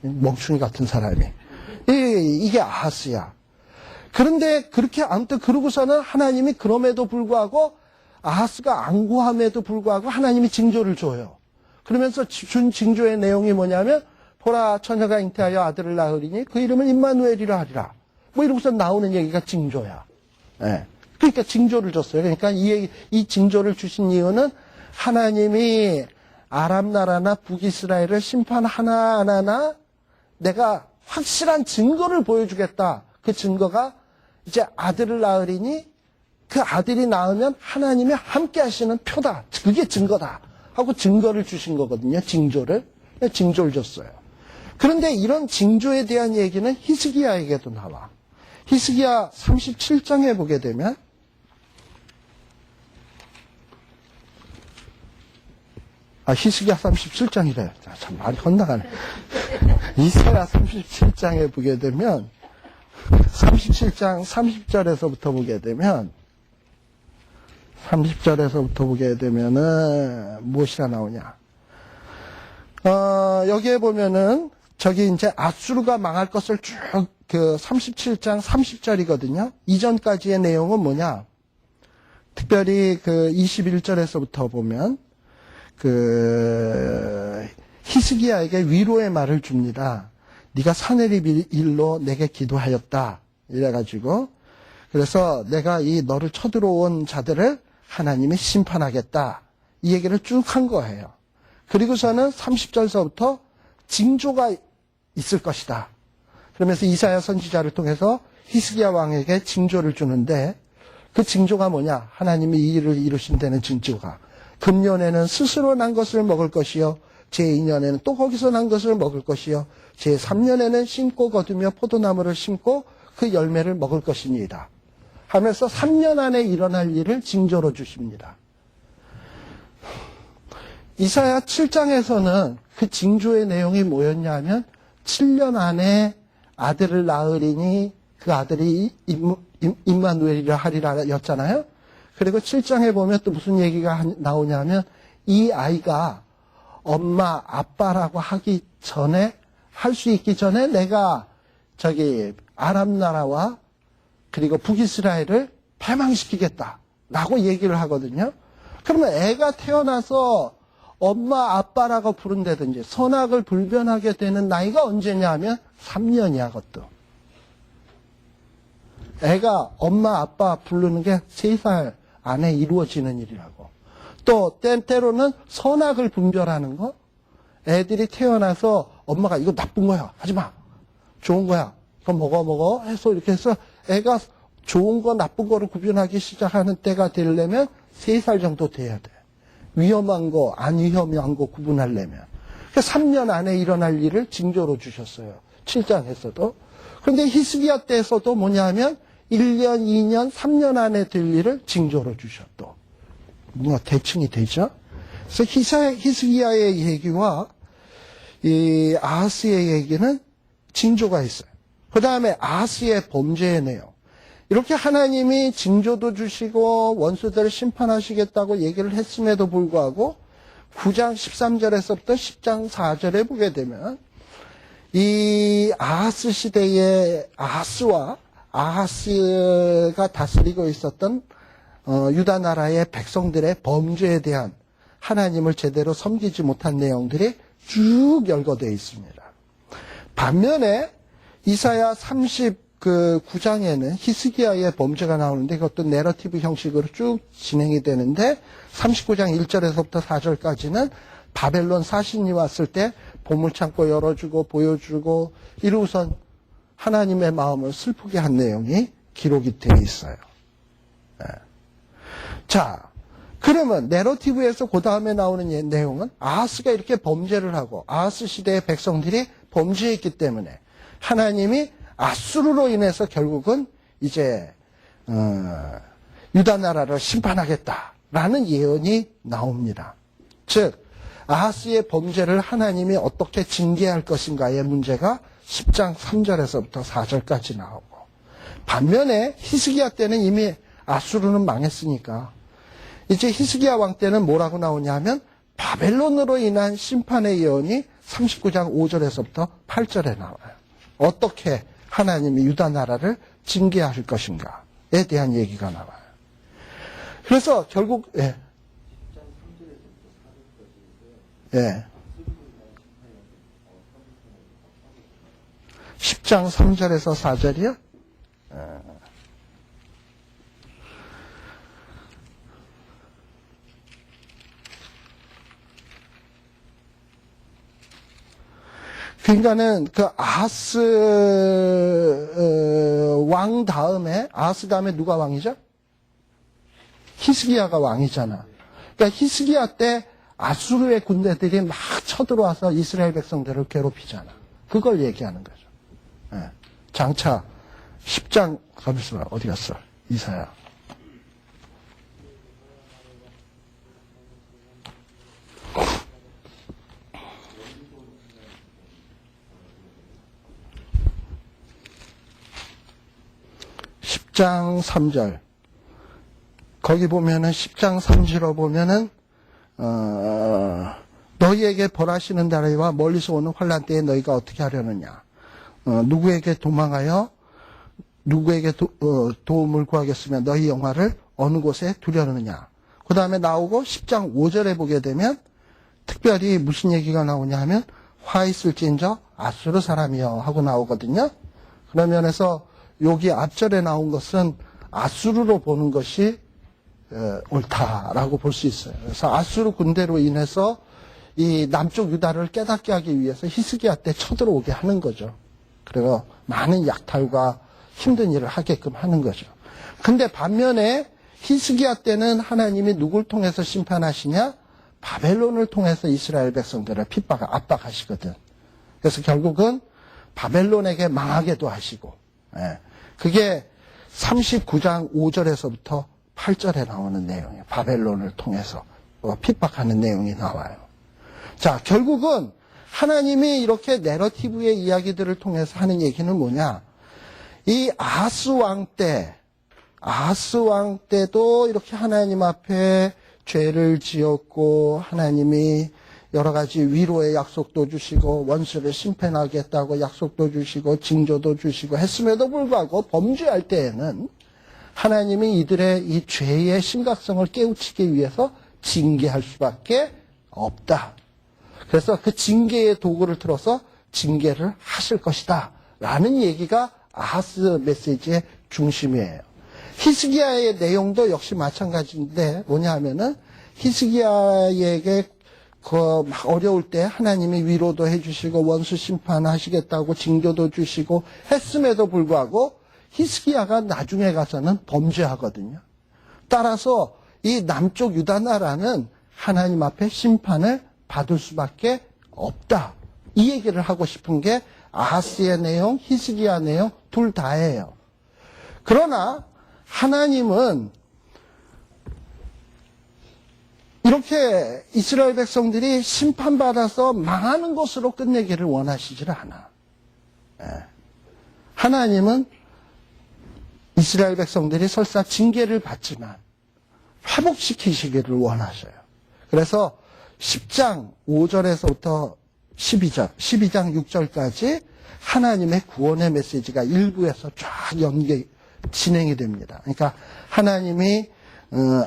멍충이 같은 사람이. 이게 아하스야. 그런데 그렇게 아무튼 그러고서는 하나님이 그럼에도 불구하고 아하스가 안 구함에도 불구하고 하나님이 징조를 줘요. 그러면서 준 징조의 내용이 뭐냐면 보라 처녀가 잉태하여 아들을 낳으리니 그 이름을 임마누엘이라 하리라. 뭐 이러고서 나오는 얘기가 징조야. 예. 그러니까 징조를 줬어요. 그러니까 이 징조를 주신 이유는 하나님이 아람 나라나 북이스라엘을 심판 하나하나 내가 확실한 증거를 보여주겠다. 그 증거가 이제 아들을 낳으리니 그 아들이 낳으면 하나님이 함께 하시는 표다. 그게 증거다. 하고 증거를 주신 거거든요. 징조를 줬어요. 그런데 이런 징조에 대한 얘기는 히스기야에게도 나와. 히스기야 37장에 보게 되면 히스기야 37장이래. 참 말이 헛나가네. 이사야 37장에 보게 되면 37장 30절에서부터 보게 되면 30절에서부터 보게 되면은 무엇이가 나오냐? 여기에 보면은 저기 이제 아수르가 망할 것을 쭉 그 37장 30절이거든요. 이전까지의 내용은 뭐냐? 특별히 그 21절에서부터 보면 그 히스기야에게 위로의 말을 줍니다. 네가 사내립 일로 내게 기도하였다. 이래가지고 그래서 내가 이 너를 쳐들어온 자들을 하나님이 심판하겠다. 이 얘기를 쭉 한 거예요. 그리고서는 30절서부터 징조가 있을 것이다. 그러면서 이사야 선지자를 통해서 히스기야 왕에게 징조를 주는데 그 징조가 뭐냐? 하나님이 이 일을 이루신다는 징조가 금년에는 스스로 난 것을 먹을 것이요 제2년에는 또 거기서 난 것을 먹을 것이요 제3년에는 심고 거두며 포도나무를 심고 그 열매를 먹을 것입니다. 하면서 3년 안에 일어날 일을 징조로 주십니다. 이사야 7장에서는 그 징조의 내용이 뭐였냐 하면 7년 안에 아들을 낳으리니 그 아들이 임마누엘이라 하리라 였잖아요. 그리고 7장에 보면 또 무슨 얘기가 나오냐 하면 이 아이가 엄마 아빠라고 하기 전에 할 수 있기 전에 내가 저기 아람 나라와 그리고 북이스라엘을 패망시키겠다. 라고 얘기를 하거든요. 그러면 애가 태어나서 엄마 아빠라고 부른다든지 선악을 불변하게 되는 나이가 언제냐 하면 3년이야. 그것도 애가 엄마 아빠 부르는 게 3살 안에 이루어지는 일이라고. 또 때로는 선악을 분별하는 거, 애들이 태어나서 엄마가 이거 나쁜 거야 하지마, 좋은 거야 이거 먹어 해서 이렇게 해서 애가 좋은 거 나쁜 거를 구분하기 시작하는 때가 되려면 3살 정도 돼야 돼. 위험한 거, 안 위험한 거 구분하려면. 그러니까 3년 안에 일어날 일을 징조로 주셨어요. 7장에서도. 그런데 히스기야 때에서도 뭐냐 하면 1년, 2년, 3년 안에 될 일을 징조로 주셨도. 뭔가 대칭이 되죠? 그래서 히스기야의 얘기와 이 아하스의 얘기는 징조가 있어요. 그 다음에 아하스의 범죄의 내용. 이렇게 하나님이 징조도 주시고 원수들을 심판하시겠다고 얘기를 했음에도 불구하고 9장 13절에서부터 10장 4절에 보게 되면 이 아하스 시대의 아하스와 아하스가 다스리고 있었던 유다 나라의 백성들의 범죄에 대한 하나님을 제대로 섬기지 못한 내용들이 쭉 열거되어 있습니다. 반면에 이사야 39장에는 히스기야의 범죄가 나오는데 그것도 내러티브 형식으로 쭉 진행이 되는데 39장 1절에서부터 4절까지는 바벨론 사신이 왔을 때 보물창고 열어주고 보여주고 이루고선 하나님의 마음을 슬프게 한 내용이 기록이 되어 있어요. 네. 자, 그러면 내러티브에서 그 다음에 나오는 내용은 아하스가 이렇게 범죄를 하고 아하스 시대의 백성들이 범죄했기 때문에 하나님이 아수르로 인해서 결국은 이제 유다 나라를 심판하겠다라는 예언이 나옵니다. 즉 아하스의 범죄를 하나님이 어떻게 징계할 것인가의 문제가 10장 3절에서부터 4절까지 나오고, 반면에 히스기야 때는 이미 아수르는 망했으니까 이제 히스기야 왕 때는 뭐라고 나오냐 하면 바벨론으로 인한 심판의 예언이 39장 5절에서부터 8절에 나와요. 어떻게 하나님이 유다 나라를 징계할 것인가에 대한 얘기가 나와요. 그래서 결국 10장 3절에서 4절이요? '그러니까는 그 아하스 왕 다음에, 아하스 다음에 누가 왕이죠? 히스기야가 왕이잖아. 그러니까 히스기야 때 아수르의 군대들이 막 쳐들어와서 이스라엘 백성들을 괴롭히잖아. 그걸 얘기하는 거죠. 네. 장차 10장 가만있어 봐. 어디 갔어? 이사야. (10장 3절) 거기 보면은 10장 3절로 보면은 너희에게 벌하시는 날에와 멀리서 오는 환난 때에 너희가 어떻게 하려느냐, 누구에게 도망하여 누구에게 도움을 구하겠으며 너희 영화를 어느 곳에 두려느냐. 그 다음에 나오고 10장 5절에 보게 되면 특별히 무슨 얘기가 나오냐 하면 화 있을진저 아수르 사람이여 하고 나오거든요. 그런 면에서 여기 앞절에 나온 것은 아수르로 보는 것이 옳다라고 볼 수 있어요. 그래서 아수르 군대로 인해서 이 남쪽 유다를 깨닫게 하기 위해서 히스기야 때 쳐들어오게 하는 거죠. 그리고 많은 약탈과 힘든 일을 하게끔 하는 거죠. 근데 반면에 히스기야 때는 하나님이 누굴 통해서 심판하시냐? 바벨론을 통해서 이스라엘 백성들을 압박하시거든. 그래서 결국은 바벨론에게 망하게도 하시고, 그게 39장 5절에서부터 8절에 나오는 내용이에요. 바벨론을 통해서 핍박하는 내용이 나와요. 자, 결국은 하나님이 이렇게 내러티브의 이야기들을 통해서 하는 얘기는 뭐냐? 이 아하스 왕 때도 이렇게 하나님 앞에 죄를 지었고 하나님이 여러 가지 위로의 약속도 주시고 원수를 심판하겠다고 약속도 주시고 징조도 주시고 했음에도 불구하고 범죄할 때에는 하나님이 이들의 이 죄의 심각성을 깨우치기 위해서 징계할 수밖에 없다. 그래서 그 징계의 도구를 들어서 징계를 하실 것이다. 라는 얘기가 아하스 메시지의 중심이에요. 히스기야의 내용도 역시 마찬가지인데 뭐냐 하면은 히스기야에게 막 어려울 때 하나님이 위로도 해주시고 원수 심판하시겠다고 징조도 주시고 했음에도 불구하고 히스기야가 나중에 가서는 범죄하거든요. 따라서 이 남쪽 유다 나라는 하나님 앞에 심판을 받을 수밖에 없다. 이 얘기를 하고 싶은 게 아하스의 내용, 히스기야 내용 둘 다예요. 그러나 하나님은 이렇게 이스라엘 백성들이 심판받아서 망하는 것으로 끝내기를 원하시질 않아. 하나님은 이스라엘 백성들이 설사 징계를 받지만 회복시키시기를 원하셔요. 그래서 10장 5절에서부터 12장 6절까지 하나님의 구원의 메시지가 일부에서 쫙 진행이 됩니다. 그러니까 하나님이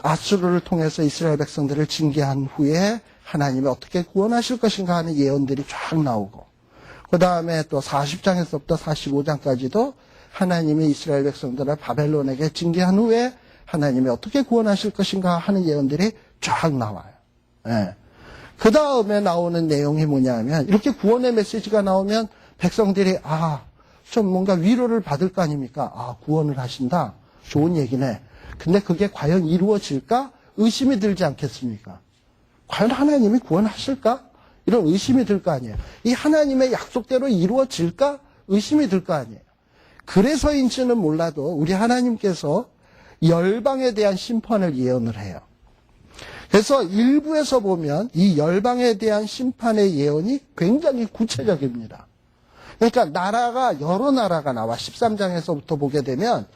아수르를 통해서 이스라엘 백성들을 징계한 후에 하나님이 어떻게 구원하실 것인가 하는 예언들이 쫙 나오고, 그 다음에 또 40장에서부터 45장까지도 하나님이 이스라엘 백성들을 바벨론에게 징계한 후에 하나님이 어떻게 구원하실 것인가 하는 예언들이 쫙 나와요. 그 다음에 나오는 내용이 뭐냐면, 이렇게 구원의 메시지가 나오면 백성들이 좀 뭔가 위로를 받을 거 아닙니까? 구원을 하신다. 좋은 얘기네. 근데 그게 과연 이루어질까? 의심이 들지 않겠습니까? 과연 하나님이 구원하실까? 이런 의심이 들 거 아니에요. 이 하나님의 약속대로 이루어질까? 의심이 들 거 아니에요. 그래서인지는 몰라도 우리 하나님께서 열방에 대한 심판을 예언을 해요. 그래서 일부에서 보면 이 열방에 대한 심판의 예언이 굉장히 구체적입니다. 그러니까 나라가 여러 나라가 나와. 13장에서부터 보게 되면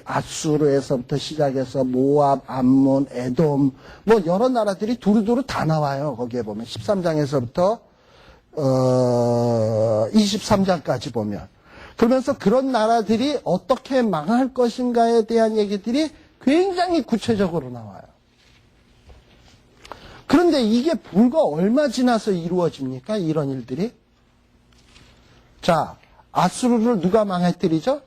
아수르에서부터 시작해서 모압, 암몬, 에돔 여러 나라들이 두루두루 다 나와요. 거기에 보면 13장에서부터 23장까지 보면. 그러면서 그런 나라들이 어떻게 망할 것인가에 대한 얘기들이 굉장히 구체적으로 나와요. 그런데 이게 불과 얼마 지나서 이루어집니까? 이런 일들이. 자, 아수르를 누가 망해뜨리죠?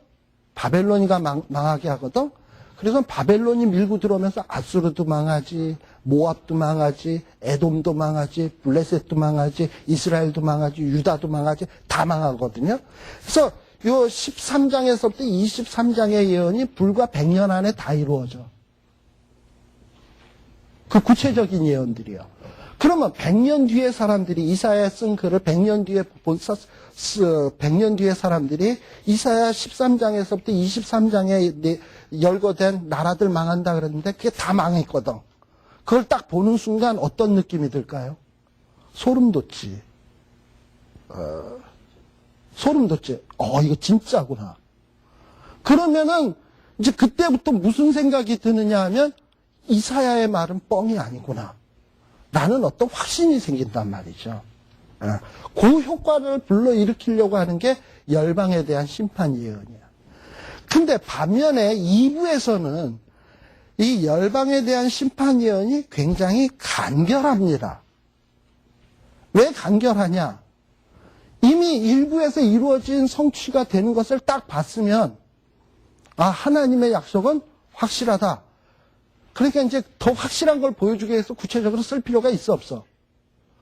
바벨론이가 망하게 하거든. 그래서 바벨론이 밀고 들어오면서 아수르도 망하지, 모압도 망하지, 에돔도 망하지, 블레셋도 망하지, 이스라엘도 망하지, 유다도 망하지, 다 망하거든요. 그래서 요 13장에서부터 23장의 예언이 불과 100년 안에 다 이루어져. 그 구체적인 예언들이요. 그러면 100년 뒤에 사람들이 이사야 쓴 글을 100년 뒤에 사람들이 이사야 13장에서부터 23장에 열거된 나라들 망한다 그랬는데 그게 다 망했거든. 그걸 딱 보는 순간 어떤 느낌이 들까요? 소름 돋지. 소름 돋지. 이거 진짜구나. 그러면은 이제 그때부터 무슨 생각이 드느냐 하면 이사야의 말은 뻥이 아니구나. 나는 어떤 확신이 생긴단 말이죠. 그 효과를 불러일으키려고 하는 게 열방에 대한 심판 예언이야. 근데 반면에 2부에서는 이 열방에 대한 심판 예언이 굉장히 간결합니다. 왜 간결하냐? 이미 1부에서 이루어진 성취가 되는 것을 딱 봤으면 하나님의 약속은 확실하다. 그러니까 이제 더 확실한 걸 보여주기 위해서 구체적으로 쓸 필요가 있어 없어?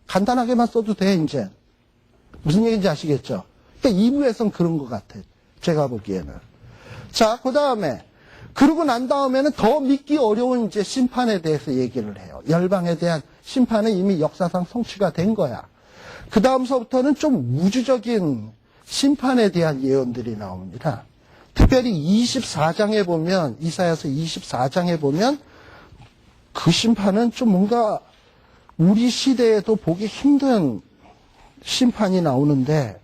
간단하게만 써도 돼 이제. 무슨 얘기인지 아시겠죠? 그러니까 2부에서는 그런 것 같아. 제가 보기에는. 자, 그 다음에 그러고 난 다음에는 더 믿기 어려운 이제 심판에 대해서 얘기를 해요. 열방에 대한 심판은 이미 역사상 성취가 된 거야. 그 다음서부터는 좀 우주적인 심판에 대한 예언들이 나옵니다. 특별히 24장에 보면, 이사야서 24장에 보면 그 심판은 좀 뭔가 우리 시대에도 보기 힘든 심판이 나오는데,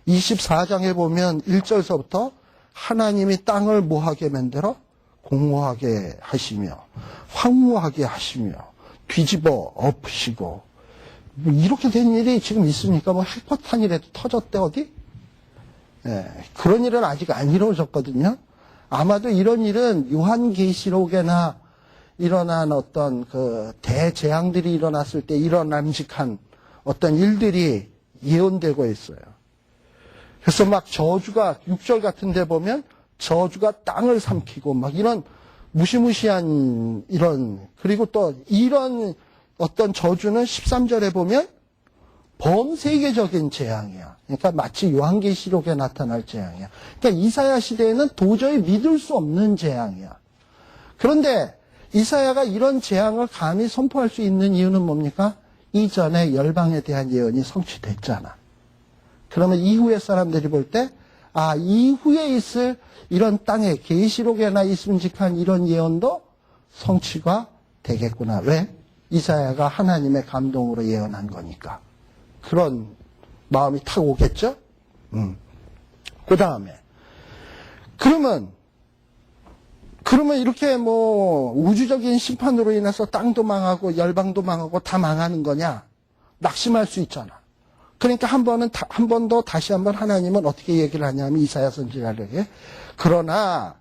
24장에 보면 1절서부터 하나님이 땅을 뭐하게 만들어? 공허하게 하시며 황무하게 하시며 뒤집어 엎으시고, 이렇게 된 일이 지금 있습니까? 핵포탄이라도 터졌대 어디? 그런 일은 아직 안 이루어졌거든요. 아마도 이런 일은 요한계시록에나 일어난 어떤 그 대재앙들이 일어났을 때 일어남직한 어떤 일들이 예언되고 있어요. 그래서 막 저주가 6절 같은 데 보면 저주가 땅을 삼키고 막 이런 무시무시한 이런, 그리고 또 이런 어떤 저주는 13절에 보면 범세계적인 재앙이야. 그러니까 마치 요한계시록에 나타날 재앙이야. 그러니까 이사야 시대에는 도저히 믿을 수 없는 재앙이야. 그런데 이사야가 이런 재앙을 감히 선포할 수 있는 이유는 뭡니까? 이전에 열방에 대한 예언이 성취됐잖아. 그러면 이후의 사람들이 볼 때, 아, 이후에 있을 이런 땅에 계시록에나 있음직한 이런 예언도 성취가 되겠구나. 왜? 이사야가 하나님의 감동으로 예언한 거니까. 그런 마음이 탁 오겠죠? 그 다음에. 그러면 이렇게 뭐 우주적인 심판으로 인해서 땅도 망하고 열방도 망하고 다 망하는 거냐? 낙심할 수 있잖아. 그러니까 한 번 더 다시 한번 하나님은 어떻게 얘기를 하냐면 이사야 선지자에게, 그러나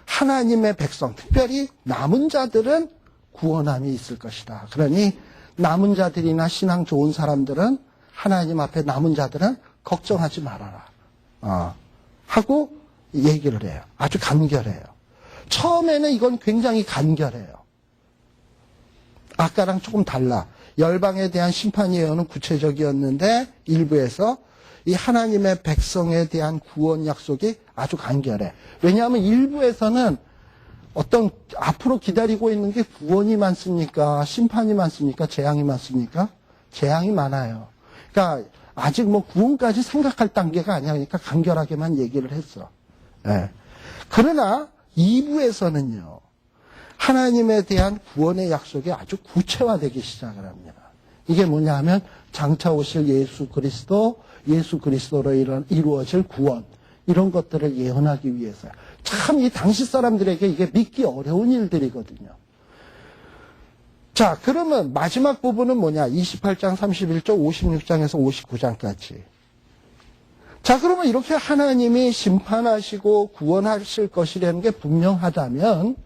하나님의 백성, 특별히 남은 자들은 구원함이 있을 것이다. 그러니 남은 자들이나 신앙 좋은 사람들은, 하나님 앞에 남은 자들은 걱정하지 말아라. 하고 얘기를 해요. 아주 간결해요. 처음에는 이건 굉장히 간결해요. 아까랑 조금 달라. 열방에 대한 심판 예언은 구체적이었는데 일부에서 이 하나님의 백성에 대한 구원 약속이 아주 간결해. 왜냐하면 일부에서는 어떤 앞으로 기다리고 있는 게 구원이 많습니까? 심판이 많습니까? 재앙이 많습니까? 재앙이 많아요. 그러니까 아직 뭐 구원까지 생각할 단계가 아니야. 그러니까 간결하게만 얘기를 했어. 예. 그러나 2부에서는요. 하나님에 대한 구원의 약속이 아주 구체화되기 시작을 합니다. 이게 뭐냐 하면 장차 오실 예수 그리스도로 이루어질 구원, 이런 것들을 예언하기 위해서요. 참 이 당시 사람들에게 이게 믿기 어려운 일들이거든요. 자, 그러면 마지막 부분은 뭐냐? 28장 31절, 56장에서 59장까지. 자, 그러면 이렇게 하나님이 심판하시고 구원하실 것이라는 게 분명하다면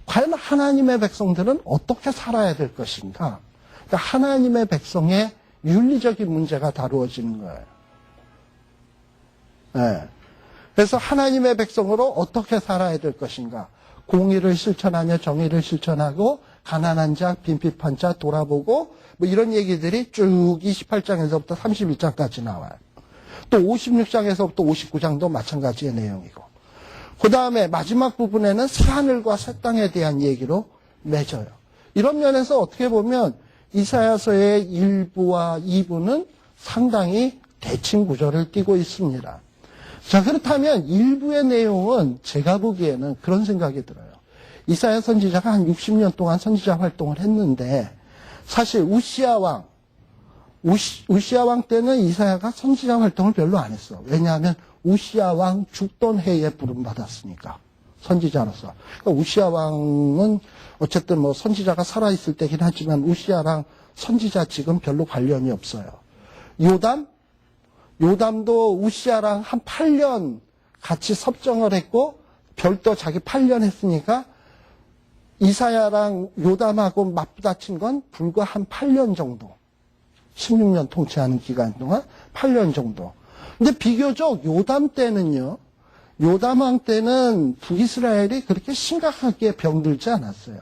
과연 하나님의 백성들은 어떻게 살아야 될 것인가? 그러니까 하나님의 백성의 윤리적인 문제가 다루어지는 거예요. 네. 그래서 하나님의 백성으로 어떻게 살아야 될 것인가? 공의를 실천하며 정의를 실천하고 가난한 자, 빈핍한 자 돌아보고 뭐 이런 얘기들이 쭉 28장에서부터 31장까지 나와요. 또 56장에서부터 59장도 마찬가지의 내용이고. 그 다음에 마지막 부분에는 새하늘과 새 땅에 대한 얘기로 맺어요. 이런 면에서 어떻게 보면 이사야서의 1부와 2부는 상당히 대칭 구조를 띠고 있습니다. 자, 그렇다면 1부의 내용은 제가 보기에는 그런 생각이 들어요. 이사야 선지자가 한 60년 동안 선지자 활동을 했는데 사실 우시아 왕 때는 이사야가 선지자 활동을 별로 안 했어. 왜냐하면 우시아 왕 죽던 해에 부름받았으니까, 선지자로서. 그러니까 우시아 왕은 어쨌든 뭐 선지자가 살아있을 때긴 하지만 우시아랑 선지자직은 별로 관련이 없어요. 요담도 우시아랑 한 8년 같이 섭정을 했고 별도 자기 8년 했으니까 이사야랑 요담하고 맞부딪힌 건 불과 한 8년 정도. 16년 통치하는 기간 동안 8년 정도. 근데 비교적 요담 왕 때는 북이스라엘이 그렇게 심각하게 병들지 않았어요.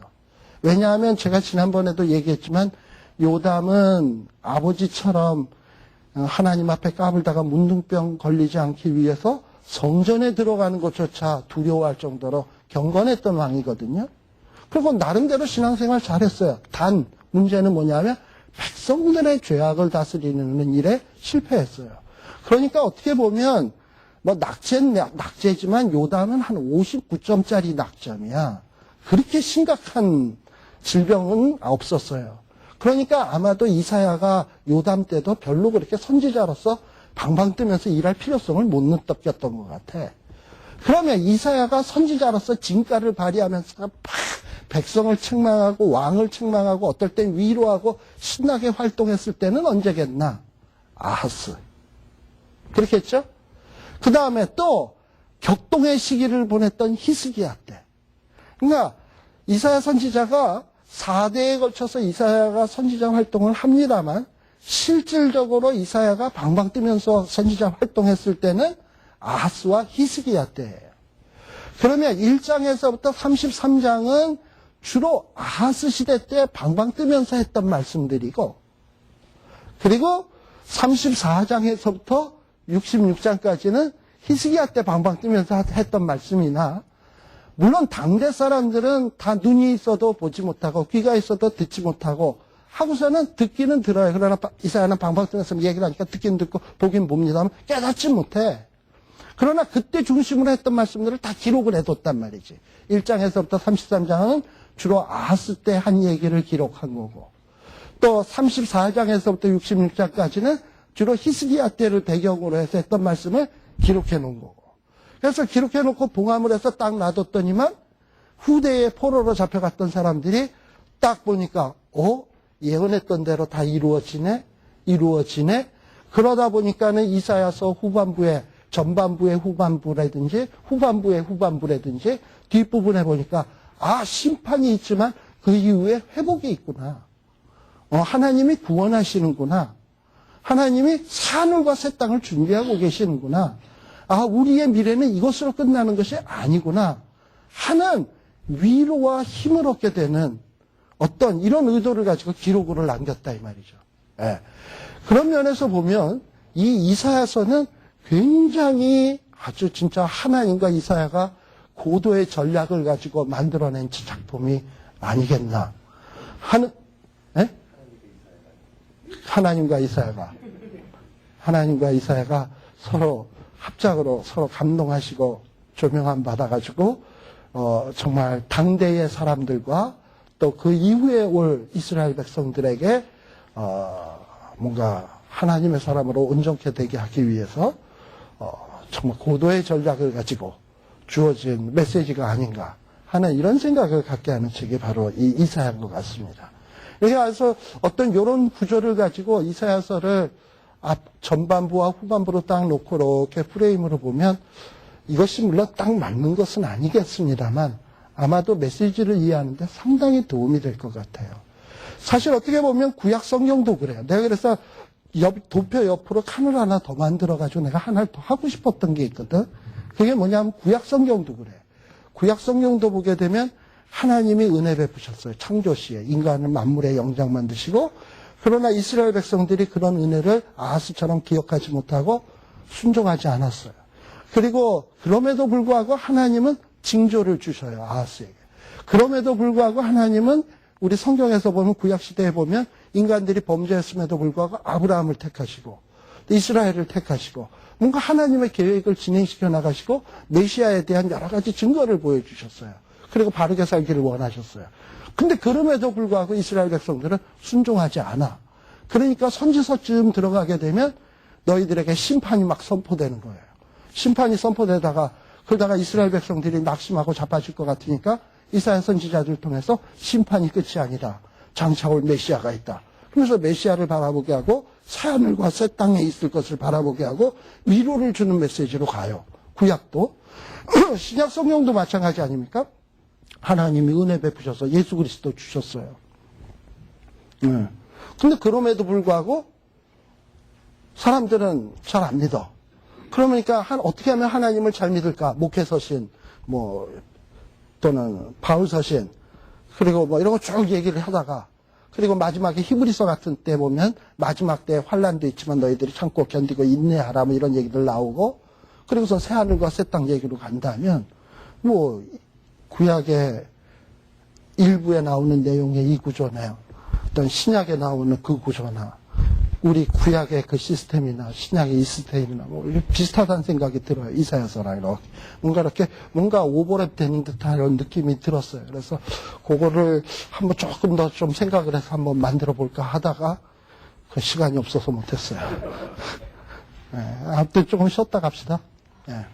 왜냐하면 제가 지난번에도 얘기했지만 요담은 아버지처럼 하나님 앞에 까불다가 문둥병 걸리지 않기 위해서 성전에 들어가는 것조차 두려워할 정도로 경건했던 왕이거든요. 그리고 나름대로 신앙생활 잘했어요. 단 문제는 뭐냐면 백성들의 죄악을 다스리는 일에 실패했어요. 그러니까 어떻게 보면 뭐 낙제지만 요담은 한 59점짜리 낙점이야. 그렇게 심각한 질병은 없었어요. 그러니까 아마도 이사야가 요담 때도 별로 그렇게 선지자로서 방방 뜨면서 일할 필요성을 못 느꼈던 것 같아. 그러면 이사야가 선지자로서 진가를 발휘하면서 백성을 책망하고 왕을 책망하고 어떨 땐 위로하고 신나게 활동했을 때는 언제겠나? 아하스. 그렇겠죠? 그 다음에 또 격동의 시기를 보냈던 히스기야 때. 그러니까 이사야 선지자가 4대에 걸쳐서 이사야가 선지자 활동을 합니다만 실질적으로 이사야가 방방 뜨면서 선지자 활동했을 때는 아하스와 히스기야 때예요. 그러면 1장에서부터 33장은 주로 아하스 시대 때 방방 뜨면서 했던 말씀들이고, 그리고 34장에서부터 66장까지는 히스기야 때 방방 뜨면서 했던 말씀이나, 물론 당대 사람들은 다 눈이 있어도 보지 못하고 귀가 있어도 듣지 못하고 하고서는 듣기는 들어요. 그러나 이사야는 방방 뜨면서 얘기를 하니까 듣긴 듣고 보긴 봅니다만 깨닫지 못해. 그러나 그때 중심으로 했던 말씀들을 다 기록을 해뒀단 말이지. 1장에서부터 33장은 주로 아하스 때 한 얘기를 기록한 거고, 또 34장에서부터 66장까지는 주로 히스기야 때를 배경으로 해서 했던 말씀을 기록해 놓은 거고. 그래서 기록해 놓고 봉함을 해서 딱 놔뒀더니만 후대에 포로로 잡혀갔던 사람들이 딱 보니까 예언했던 대로 다 이루어지네. 그러다 보니까는 이사야서 후반부에, 전반부의 후반부라든지 후반부의 후반부라든지 뒷부분에 보니까 심판이 있지만 그 이후에 회복이 있구나. 하나님이 구원하시는구나. 하나님이 하늘과 새 땅을 준비하고 계시는구나. 우리의 미래는 이것으로 끝나는 것이 아니구나 하는 위로와 힘을 얻게 되는 어떤 이런 의도를 가지고 기록으로 남겼다 이 말이죠. 예. 그런 면에서 보면 이 이사야서는 굉장히 아주 진짜 하나님과 이사야가 고도의 전략을 가지고 만들어낸 작품이 아니겠나 하는, 예? 하나님과 이사야가 서로 합작으로 서로 감동하시고 조명함 받아가지고 정말 당대의 사람들과 또 그 이후에 올 이스라엘 백성들에게 뭔가 하나님의 사람으로 온전케 되게 하기 위해서 정말 고도의 전략을 가지고 주어진 메시지가 아닌가 하는 이런 생각을 갖게 하는 책이 바로 이 이사야인 것 같습니다. 그래서 어떤 이런 구조를 가지고 이사야서를 전반부와 후반부로 딱 놓고 이렇게 프레임으로 보면 이것이 물론 딱 맞는 것은 아니겠습니다만 아마도 메시지를 이해하는 데 상당히 도움이 될 것 같아요. 사실 어떻게 보면 구약 성경도 그래요. 내가 그래서 도표 옆으로 칸을 하나 더 만들어가지고 내가 하나를 더 하고 싶었던 게 있거든. 그게 뭐냐면 구약 성경도 그래. 구약 성경도 보게 되면 하나님이 은혜 베푸셨어요. 창조 시에 인간을 만물의 영장 만드시고, 그러나 이스라엘 백성들이 그런 은혜를 아하스처럼 기억하지 못하고 순종하지 않았어요. 그리고 그럼에도 불구하고 하나님은 징조를 주셔요. 아하스에게. 그럼에도 불구하고 하나님은 우리 성경에서 보면 구약시대에 보면 인간들이 범죄했음에도 불구하고 아브라함을 택하시고 이스라엘을 택하시고 뭔가 하나님의 계획을 진행시켜 나가시고 메시아에 대한 여러 가지 증거를 보여주셨어요. 그리고 바르게 살기를 원하셨어요. 근데 그럼에도 불구하고 이스라엘 백성들은 순종하지 않아. 그러니까 선지서쯤 들어가게 되면 너희들에게 심판이 막 선포되는 거예요. 심판이 선포되다가 그러다가 이스라엘 백성들이 낙심하고 자빠질 것 같으니까 이사야 선지자들을 통해서 심판이 끝이 아니라 장차 올 메시아가 있다. 그래서 메시아를 바라보게 하고 새하늘과 새 땅에 있을 것을 바라보게 하고 위로를 주는 메시지로 가요. 구약도. 신약 성경도 마찬가지 아닙니까? 하나님이 은혜 베푸셔서 예수 그리스도 주셨어요. 근데 그럼에도 불구하고 사람들은 잘 안 믿어. 그러니까 어떻게 하면 하나님을 잘 믿을까? 목회서신, 또는 바울서신, 그리고 이런 거 쭉 얘기를 하다가, 그리고 마지막에 히브리서 같은 때 보면 마지막 때 환란도 있지만 너희들이 참고 견디고 인내하라 이런 얘기들 나오고, 그리고서 새하늘과 새 땅 얘기로 간다면 구약의 일부에 나오는 내용의 이 구조나 어떤 신약에 나오는 그 구조나 우리 구약의 그 시스템이나 신약의 이 시스템이나 비슷하다는 생각이 들어요. 이사야서랑 이렇게 뭔가 오버랩 되는 듯한 이런 느낌이 들었어요. 그래서 그거를 한번 조금 더 좀 생각을 해서 한번 만들어 볼까 하다가 그 시간이 없어서 못했어요. 아무튼 조금 쉬었다 갑시다. 네.